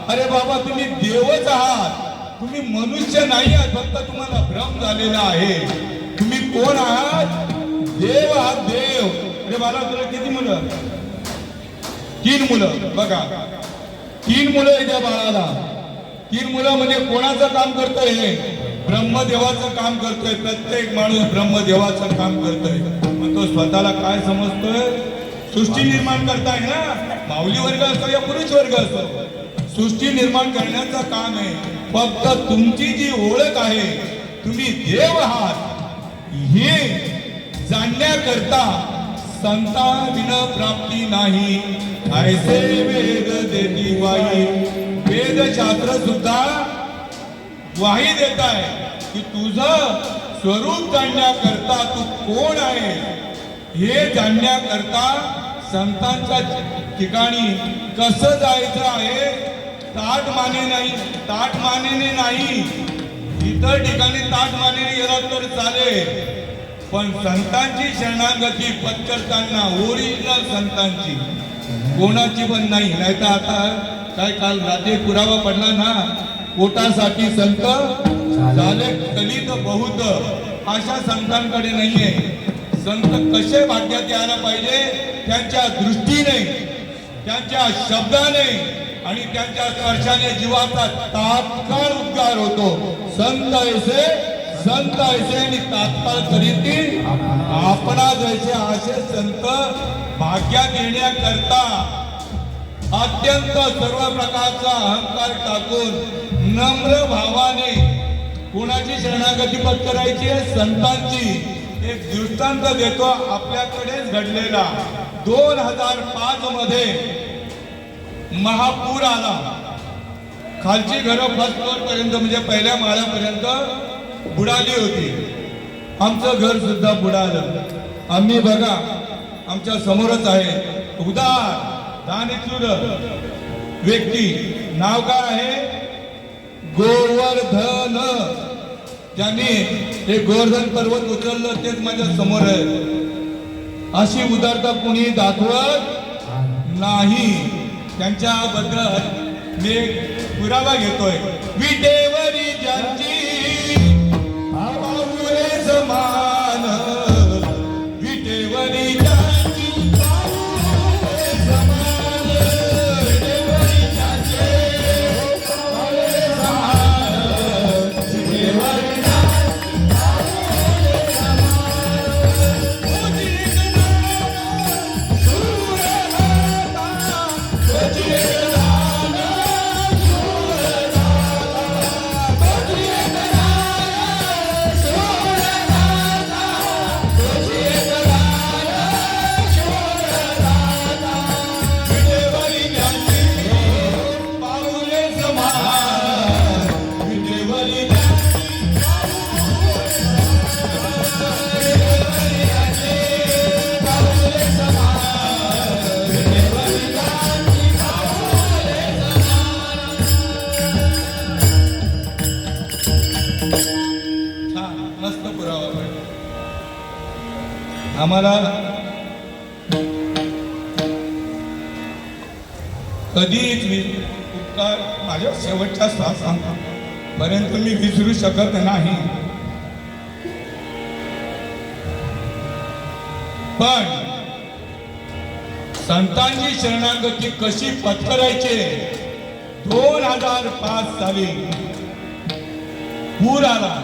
अरे बाबा तुम्ही देवच आहात, तुम्ही मनुष्य नाही आहात. फक्त तुम्हाला भ्रम झालेला आहे. तुम्ही कोण आहात? देव आहात. देव. अरे बाला तुला किती मुलं? 3 मुलं. बघा 3 मुलं आहे त्या बाळाला. 3 मुलं म्हणजे कोणाचं काम करतोय? हे ब्रह्मदेवाचं काम करतोय. प्रत्येक माणूस ब्रह्मदेवाचं काम करतोय. मग तो स्वतःला काय समजतोय? सृष्टी निर्माण करताय ना. माऊली वर्ग असतो या पुरुष वर्ग असतो, सृष्टी निर्माण करण्याचं काम आहे. फक्त तुमची जी ओळख आहे, तुम्ही देव आहात, हे जाणण्याकरता संता विन प्राप्ती नाही. ऐसे वेद देती वाई. वेदशास्त्र सुद्धा ग्वाही देत आहे की तुझं स्वरूप जाणण्याकरता तू कोण आहे हे जाणण्याकरता संतांच्या ठिकाणी कसं जायचं आहे. ताटमाने नाही, ताटमानेने नाही. इतर ठिकाणी ताटमानेने गेला तर चालेल, पण संतांची शरणागती पत्करताना ओरिजिनल संतांची, कोणाची पण नाही. नाहीतर आता काय काल रात्री पुरावा पडला ना, पोटासाठी संत झाले कलित बहुत. अशा संतांकडे नाहीये. संत कसे भाग्यात यायला पाहिजे? त्यांच्या दृष्टीने, त्यांच्या शब्दाने आणि त्यांच्या स्पर्शाने जीवाचा तात्काळ उद्गार होतो. संत ऐसे, संत ऐसे आणि तात्काळ करीती आपणा जैसे. असे संत भाग्यात येण्याकरता अत्यंत सर्व प्रकारचा अहंकार टाकून नम्र भावाने कोणाची शरणागती पत्करायची आहे? संतांची. एक दृष्टांत देतो आपल्याकडेच घडलेला. 2005 मध्ये महापूर आला. खालची घरं फर्स्ट फ्लोअर पर्यंत म्हणजे पहिल्या माळ्यापर्यंत बुडाली होती. आमचं घर सुद्धा बुडालं. आम्ही बघा आमच्या समोरच आहे उदार दानशूर व्यक्ती. नाव काय आहे? गोवर्धन. त्यांनी हे गोवर्धन पर्वत उचललं, तेच माझ्या समोर आहे. अशी उदारता कुणी दाखवत नाही. त्यांच्याबद्दल मी एक पुरावा घेतोय. विटेवरी ज्यांची पाऊले समान, विटेवरी ज्यांची पाऊले समान, विटेवरी ज्यांचे पाऊले समान, विटेवरी मस्त पुरावा भेटला. आम्हाला कधीच उपकार माझ्या शेवटच्या श्वासापर्यंत मी विसरू शकत नाही. पण संतांची शरणागती कशी पत्करायची, 2005 साली पूर आला.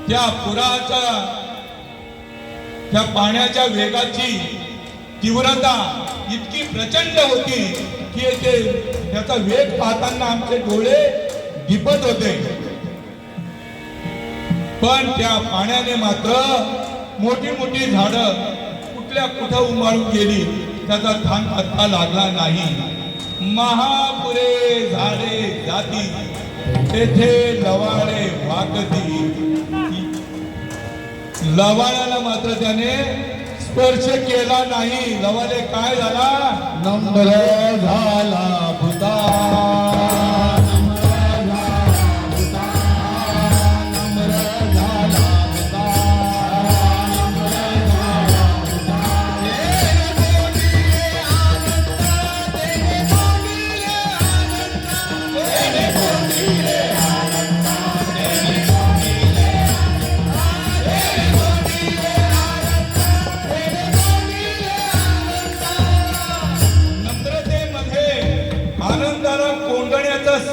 त्या पुराच्या त्या पाण्याच्या वेगाची तीव्रता इतकी प्रचंड होती की त्याचा वेग पाहताना आमचे डोळे दिपत होते. पण त्या पाण्याने मात्र मोठी मोठी झाडं कुठल्या कुठं उमाळून गेली, त्याचा थांब पत्ता लागला नाही. महापुरे झाडे जाती, तेथे लवाळे वागती. लवाळ्याला मात्र त्याने स्पर्श केला नाही. लवाळे काय झाला, नम्र झाला भूता,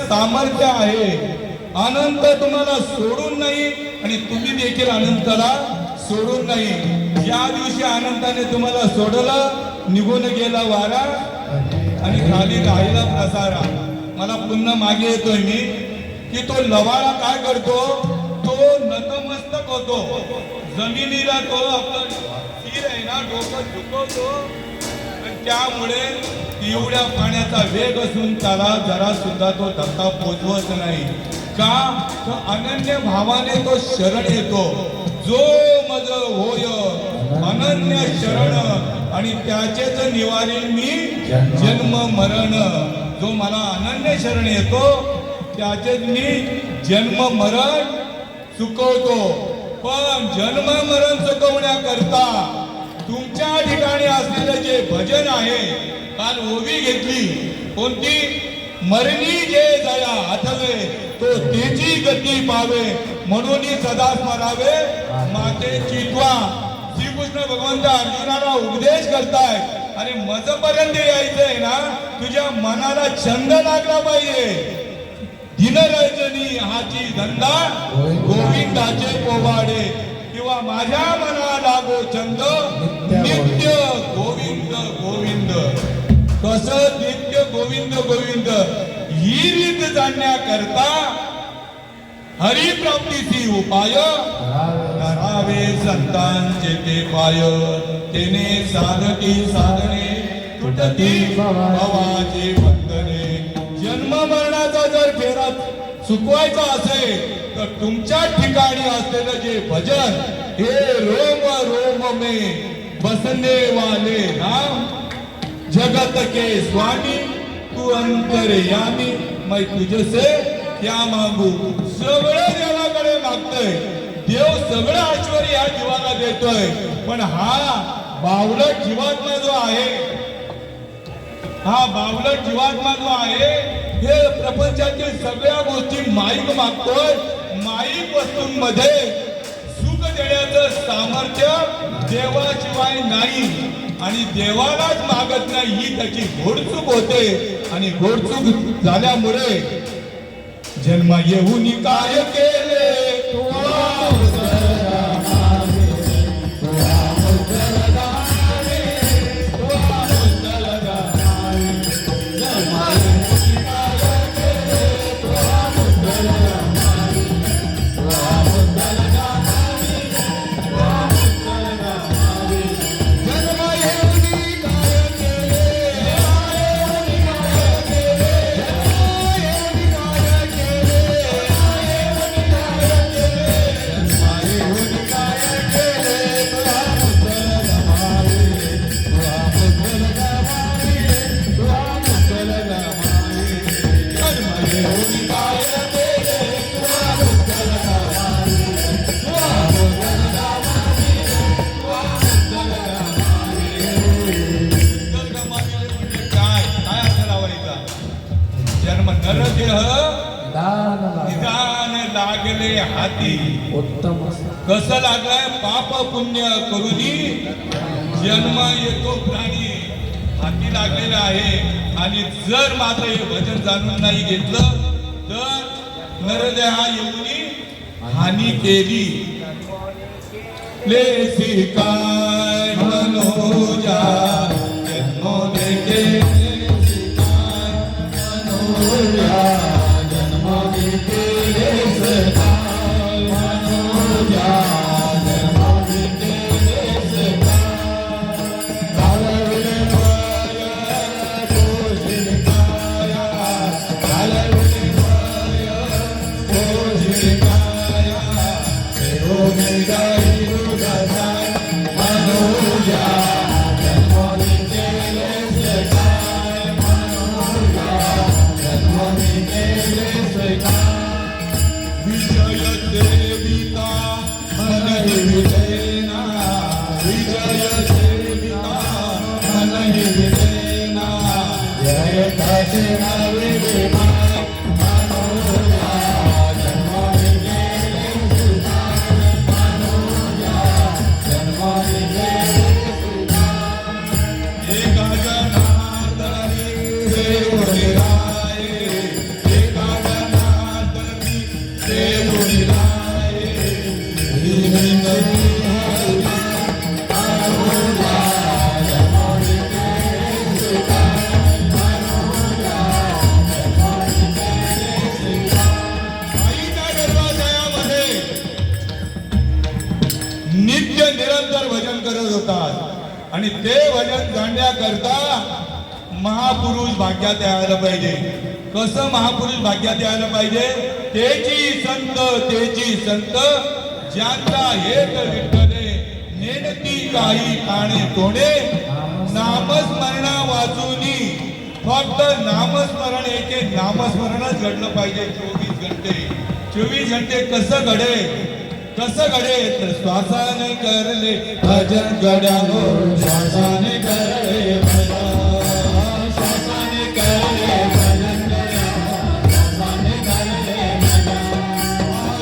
सामर्थ्य आहे. अनंत तुम्हाला सोडून नाही आणि तुम्ही देखील अनंताला सोडून नाही. ज्या दिवशी अनंताने तुम्हाला सोडलं, निघून गेला वारा आणि खाली राहिला प्रसारा. मला पुन्हा मागे येतोय मी की तो लवाळा काय करतो, तो नतमस्तक होतो जमिनीला. तो आपलं स्थिर आहे ना, डोकं झुकवतो. त्यामुळे एवढ्या पाण्याचा वेग असून त्याला जरा सुद्धा तो धक्का पोचवत नाही. का, तो अनन्य भावाने तो शरण येतो. जो मज होय अनन्य शरण, आणि त्याचेच निवारी मी जन्म मरण. जो मला अनन्य शरण येतो त्याचेच मी जन्म मरण चुकवतो. पण जन्म मरण चुकवण्याकरता तुमच्या ठिकाणी असलेलं जे भजन आहे, काल ओवी घेतली कोणती, मरणी जे जया आठवे तो तेची गती पावे, म्हणून सदा स्मरावे माते चित्वा. श्रीकृष्ण भगवंत अर्जुनाला उपदेश करतायत. आणि मजपर्यंत यायचंय ना, तुझ्या मनाला छंद लागला पाहिजे. दिनरजनी हाची धंदा गोविंदाचे पोवाडे, किंवा माझ्या मनाला लागो छंद नित्य गोविंद गोविंद. कसं नित्य गोविंद गोविंद, ही रीत जाणण्याकरता हरिप्राप्तीची उपाय करावे संतांचे ते पाय. तेने साधती साधने तुटती भवाचे बंधने. जन्म मरणाचा जर फेरा चुकवायचा असेल तर तुमच्या ठिकाणी असलेलं जे भजन, हे रोम रोम में बसने वाले नाम, जगत के स्वामी तू अंतर्यामी, मैं तुझसे क्या मागू. सगळं देवाकडे मागतोय, देव सगळं ऐश्वर्य या जीवाला देतोय. पण हा बावलट जीवात्मा जो आहे, हा बावलट जीवात्मा जो आहे, हे प्रपंचातील सगळ्या गोष्टी माईक मागतोय. माईक वस्तूंमध्ये सुख देण्याचं सामर्थ्य देवाशिवाय नाही आणि देवालाच मागत नाही, ही त्याची घोडचूक होते. आणि घोडचूक झाल्यामुळे जन्म येऊन काय केले निदान लागले हाती. उत्तम कसं लागलाय पाप पुण्य करुनी जन्म येतो प्राणी हाती लागलेला आहे. आणि जर मात्र हे वचन जाणून नाही घेतलं तर नरदेहा येऊनी हानी केली. लेसी काय मनोजा जन्मो देखे नित्य निरंतर भजन करत होतात. आणि ते भजन जाणण्याकरता महापुरुष भाग्यात यायला पाहिजे. कसं महापुरुष भाग्यात यायला पाहिजे? तेची संत ज्यांचा हेत विठ्ठले नेणती काही काणे तोडे. नामस्मरणा वाचूनी फक्त नामस्मरण एके नामस्मरणच घडलं पाहिजे 24 घंटे. कसं घडेल? तर श्वासाने करले भजन गड्यानो, श्वासाने करले भजन, श्वासाने करले भजन गड्यानो, श्वासाने करले भजन,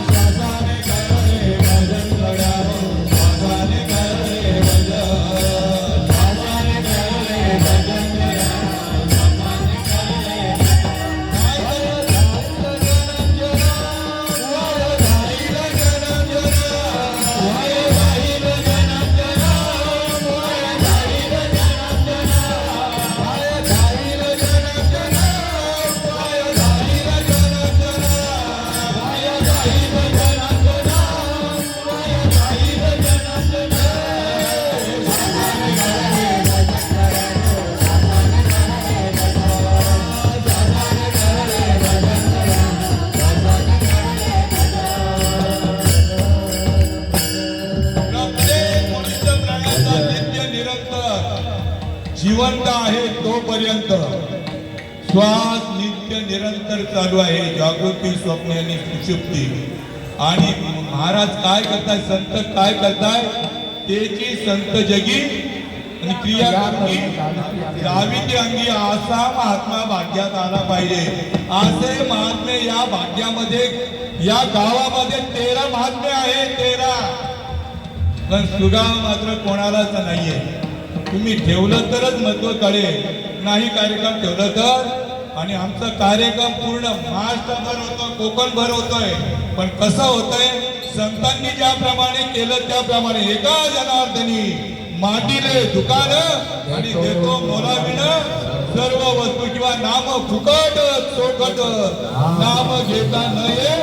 श्वासाने करले भजन गड्यानो, श्वासाने करले भजन, श्वासाने करले भजन गड्यानो, श्वासाने करले जिवंत आहे तोपर्यंत श्वास नित्य निरंतर चालू आहे. जागृती, स्वप्न आणि सुषुप्ती. आणि महाराज काय करताय, संत काय करताय? तेची संत जगी आणि क्रिया करून गावी अंगी असा महात्मा भाग्यात आला पाहिजे. असे महात्मे या भाग्यामध्ये या गावामध्ये 13 महात्मे आहे 13. पण सुगाव मात्र कोणालाच नाहीये. तुम्ही ठेवलं तरच महत्व कळेल, नाही कार्यक्रम ठेवलं तर. आणि आमचा कार्यक्रम पूर्ण महाराष्ट्रभर होतो, कोकणभर होतोय. पण कसं होतंय, संतांनी ज्याप्रमाणे केलं त्याप्रमाणे एका जनार्दनी माटीले दुकान आणि देतो मोलाविन सर्व वस्तू किंवा नाम फुकट चोखट नाम घेता नये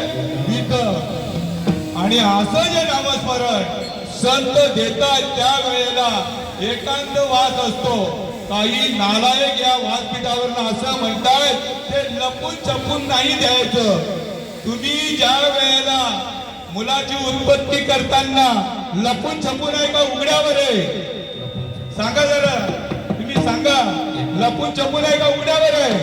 विक. आणि असं जे नामस्मरण संत देतात त्या वेळेला एकांत वास असतो. काही नालायक या व्यासपीठावरून असं म्हणतात ते लपून छपून नाही द्यायचं. तुम्ही ज्या वेळेला मुलाची उत्पत्ती करताना लपून छपून आहे का उघड्यावर आहे? सांगा जरा, तुम्ही सांगा, लपून छपून आहे का उघड्यावर आहे?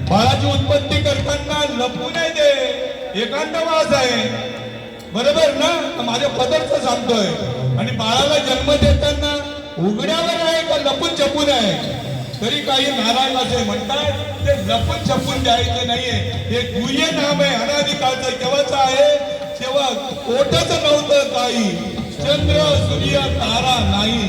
बाळाची उत्पत्ती करताना लपून आहे ते एकांतवास आहे, बरोबर ना? माझ्या पदरचं सांगतोय. आणि बाळाला जन्म देताना उघड्यावर आहे का लपून छपून आहे? तरी काही नारायण असे म्हणतात ते लपून छपून द्यायचं नाहीये. हे गुह्य नाम आहे, अनादिकाळचं. केव्हाचं आहे? तेव्हा कोटच नव्हतं काही, चंद्र सूर्य तारा नाही,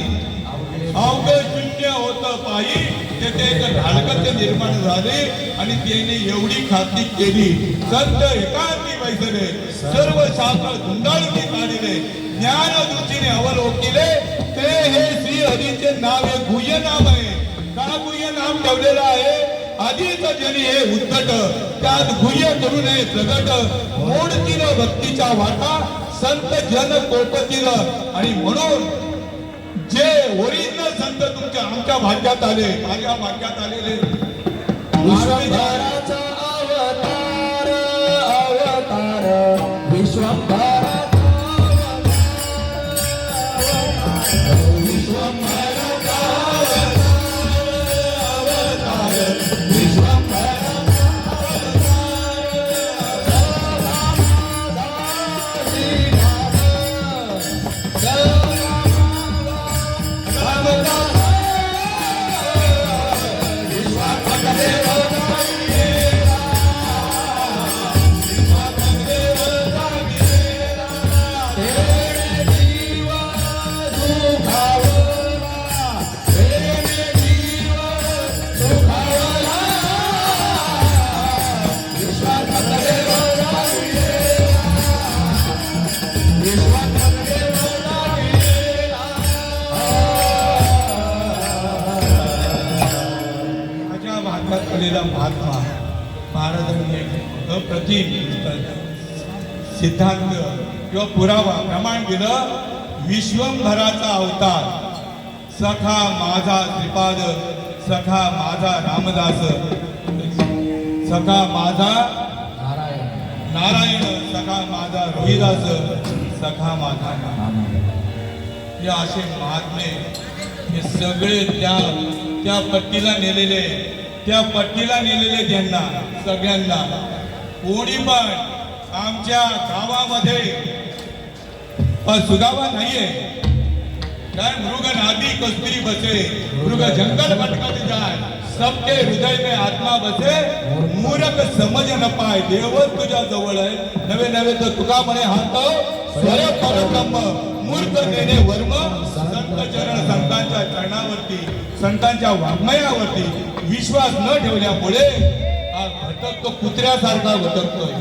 अवघ शून्य होतं पायी. तेथे एक ढालकते निर्माण झाले आणि त्याने एवढी खात्री केली. संत एकांती बैसले, सर्व शास्त्र धुंडाळून काढले, ज्ञान दृष्टीने अवलोकिले. ते हे श्री हरीचे नाव हे गुह्य नाम आहे. का गुह्य नाम ठेवलेलं आहे? आधीच जरी हे उद्धट, त्यात गुह्य करू नये प्रगट. मोडतील भक्तीच्या वाटा, संत जन कोपतील. आणि म्हणून जे ओरिजिनल संत तुमच्या आमच्या भाग्यात आले, माझ्या भाग्यात आलेले विश्वंभराचा अवतार अवतार विश्वंभराचा महात्मा महाराजांनी अप्रतिम सिद्धांत किंवा पुरावा प्रमाण दिलं. विश्वंभराचा अवतार सखा माझा श्रीपाद, सखा माझा रामदास, सखा माझा नारायण, सखा माझा रोहिदास, सखा माझा. हे असे महात्मे हे सगळे त्या पट्टीला नेलेले, त्या पट्टीला नेलेले त्यांना सगळ्यांना. कोणी पण आमच्या गावामध्ये सुगावा नाहीये. काय मृग नादी कस्तुरी बसे, मृग जंगल भटकत जाय, सबके हृदय में आत्मा बसे, मूरख समज न पाय, देवच तुझ्या जवळ आहे. नवे नवे तर तुका म्हणे हात स्वर परब्रह्म, मूर्ख देणे वर्म. संत चरण, संतांच्या चरणावरती, संतांच्या वाङ्मयावरती विश्वास न ठेवल्यामुळे हा भटकतो, कुत्र्यासारखा भटकतोय.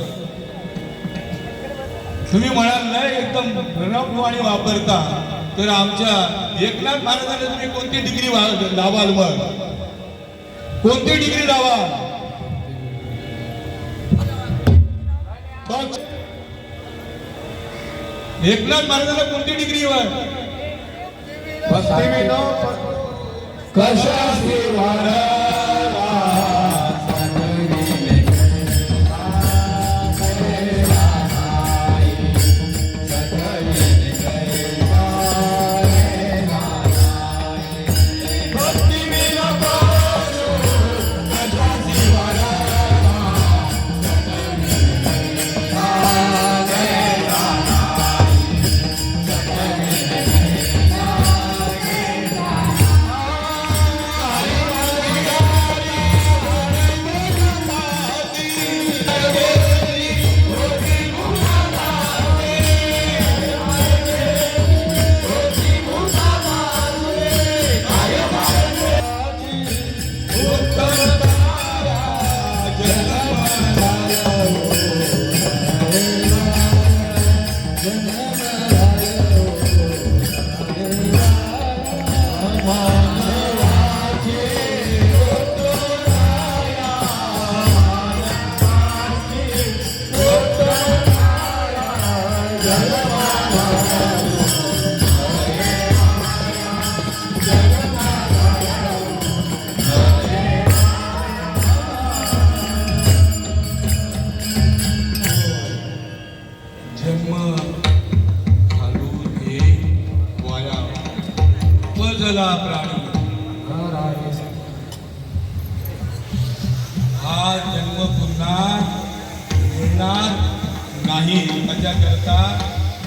तुम्ही म्हणाल नाही एकदम रफवाणी वापरता, तर आमच्या एकनाथ महाराजांना तुम्ही कोणती डिग्री लावाल? मग कोणती डिग्री लावाल? एकनाथ महाराजांना कोणती डिग्री वर? कशाची वारा हा जन्म पुन्हा मिळणार नाही. त्याच्याकरता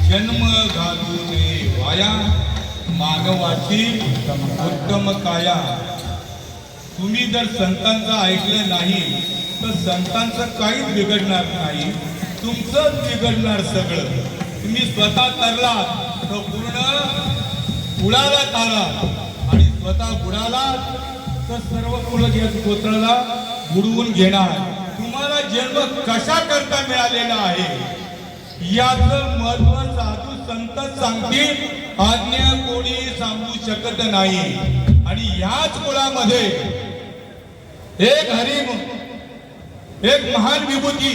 जन्म घालू नये वाया, मानवाची उत्तम काया. तुम्ही जर संतांचं ऐकलं नाही तर संतांचं काहीच बिघडणार नाही, तुमचंच बिघडणार सगळं. तुम्ही स्वतः तरलात तर पूर्ण कुळाला आलात आणि स्वतः बुडालात तर सर्व कुळ गोत्राला बुडवून घेणार. तुम्हाला जन्म कशा करता मिळालेला आहे याचं महत्व साधू संत सांगतील, आज्ञा कोणी सांगू शकत नाही. आणि याच कुळामध्ये एक एक महान विभूती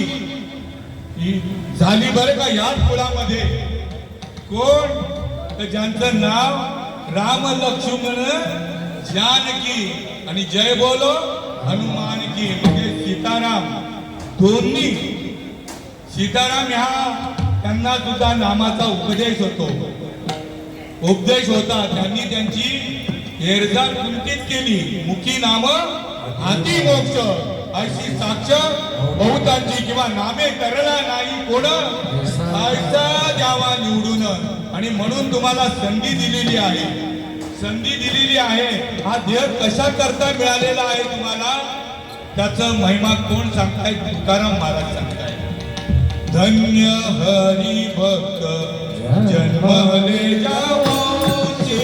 झाली बरं का याच कुळामध्ये. कोण तर ज्यांचं नाव राम लक्ष्मण जानकी आणि जय बोलो हनुमान की, म्हणजे सीताराम. दोन्ही सीताराम ह्या त्यांना सुद्धा नामाचा उपदेश होता. त्यांनी त्यांची हेरजाळ कुंठित केली. मुखी नाम हाती मोक्ष अशी साक्ष बहुतांची, किंवा नामे करला नाही कोण ऐसा द्यावा निवडून. आणि म्हणून तुम्हाला संधी दिलेली आहे. हा देह कशा करता मिळालेला आहे तुम्हाला, त्याचं महिमा कोण सांगताय? तुकाराम महाराज सांगताय. धन्य हरी भक्त जन्मले जावांचे,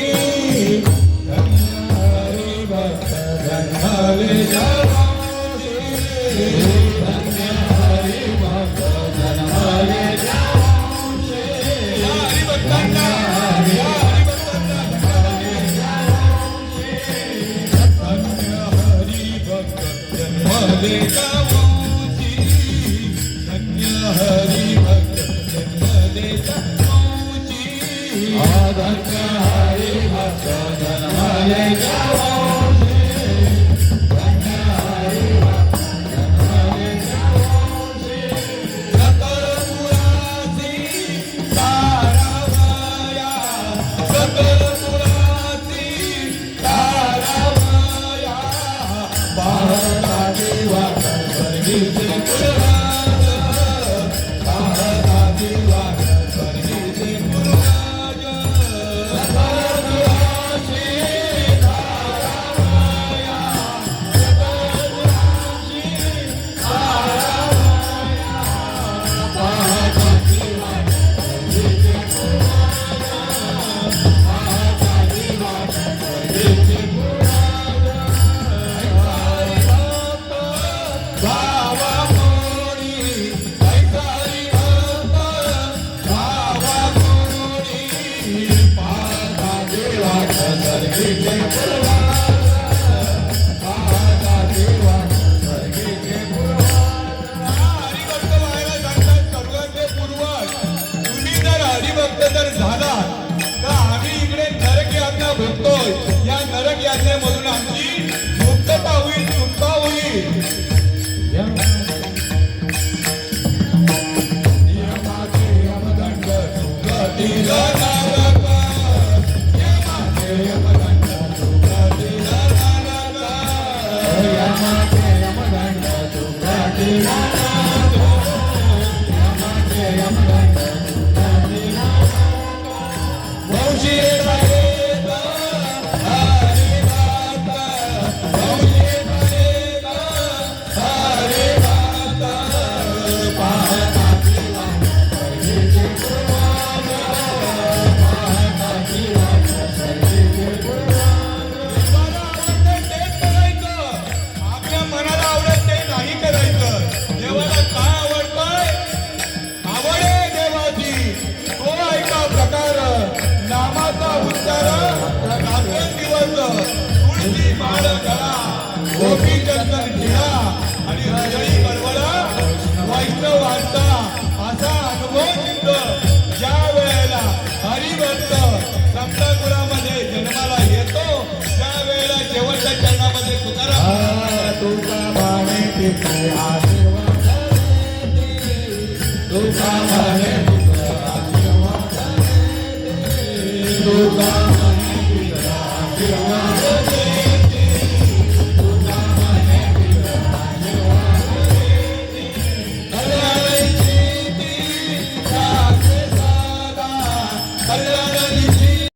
धन्य हरी भक्त जन्मले जावांचे, धन्य हरी भक्त जन्मले जावांचे. या हरिभक्तांना, या हरिभक्तांना धन्य हरी भक्त जन्मले जावांचे, धन्य हरी भक्त जन्मले जावांचे, धन्य हरी भक्त जन्मले जावांचे, धन्य हरी भक्त जन्मले जावांचे. सकल कुळाची तारावया, सकल कुळाची तारावया, भारताची वाट स्वर्गीचे कुळराज, भारताची वाट स्वर्गीचे कुळराज. सकल कुळाची तारावया, सकल कुळाची तारावया, भारताची वाट स्वर्गीचे कुळराज, भारताची वाट स्वर्गीचे कुळराज. ऐसारी भक्त भावा कोणी, ऐसारी भक्त भावा कोणी, भारताची वाट स्वर्गीचे कुळराज, भारताची वाट स्वर्गीचे कुळराज. हरिभक्त व्हायला सांगतात सर्वांचे पूर्वज. तुम्ही जर हरिभक्त जर झालात तर आम्ही इकडे नरक यातना भोगतोय. या नरक यातनेमधून आमची मुक्तता होईल, सुटका होईल. यमाचे यमदंड सुगतीला नारक, यमाचे यमदंड सुगतीला नारक, यमाचे यमदंड सुगतीला नारक, यमाचे यमदंड सुगतीला नारक. वंशी हरेत हरिभक्त, वंशी हरेत हरिभक्त, भारताची वाट स्वर्गीचे कुळराज, भारताची वाट स्वर्गीचे कुळराज. देवाला आवडतं तेच करायचं, आपल्या मनाला आवडत ते नाही करायचं. देवाला काय आवडतंय? आवड आहे देवाची, तो ऐका प्रकार. नामाचा उच्चार रात्रंदिवस, तुळशी माळ घाला, गोपी चंदन घ्या आणि हृदयी बळबळा वैष्णवांचा. असा अनुभव सिद्ध ज्या वेळेला हरिभक्त संतकुळामध्ये जन्माला येतो, त्या वेळेला शेवटच्या चरणामध्ये तुकाराम तुका माने तिथे आशीर्वाद, तुका माने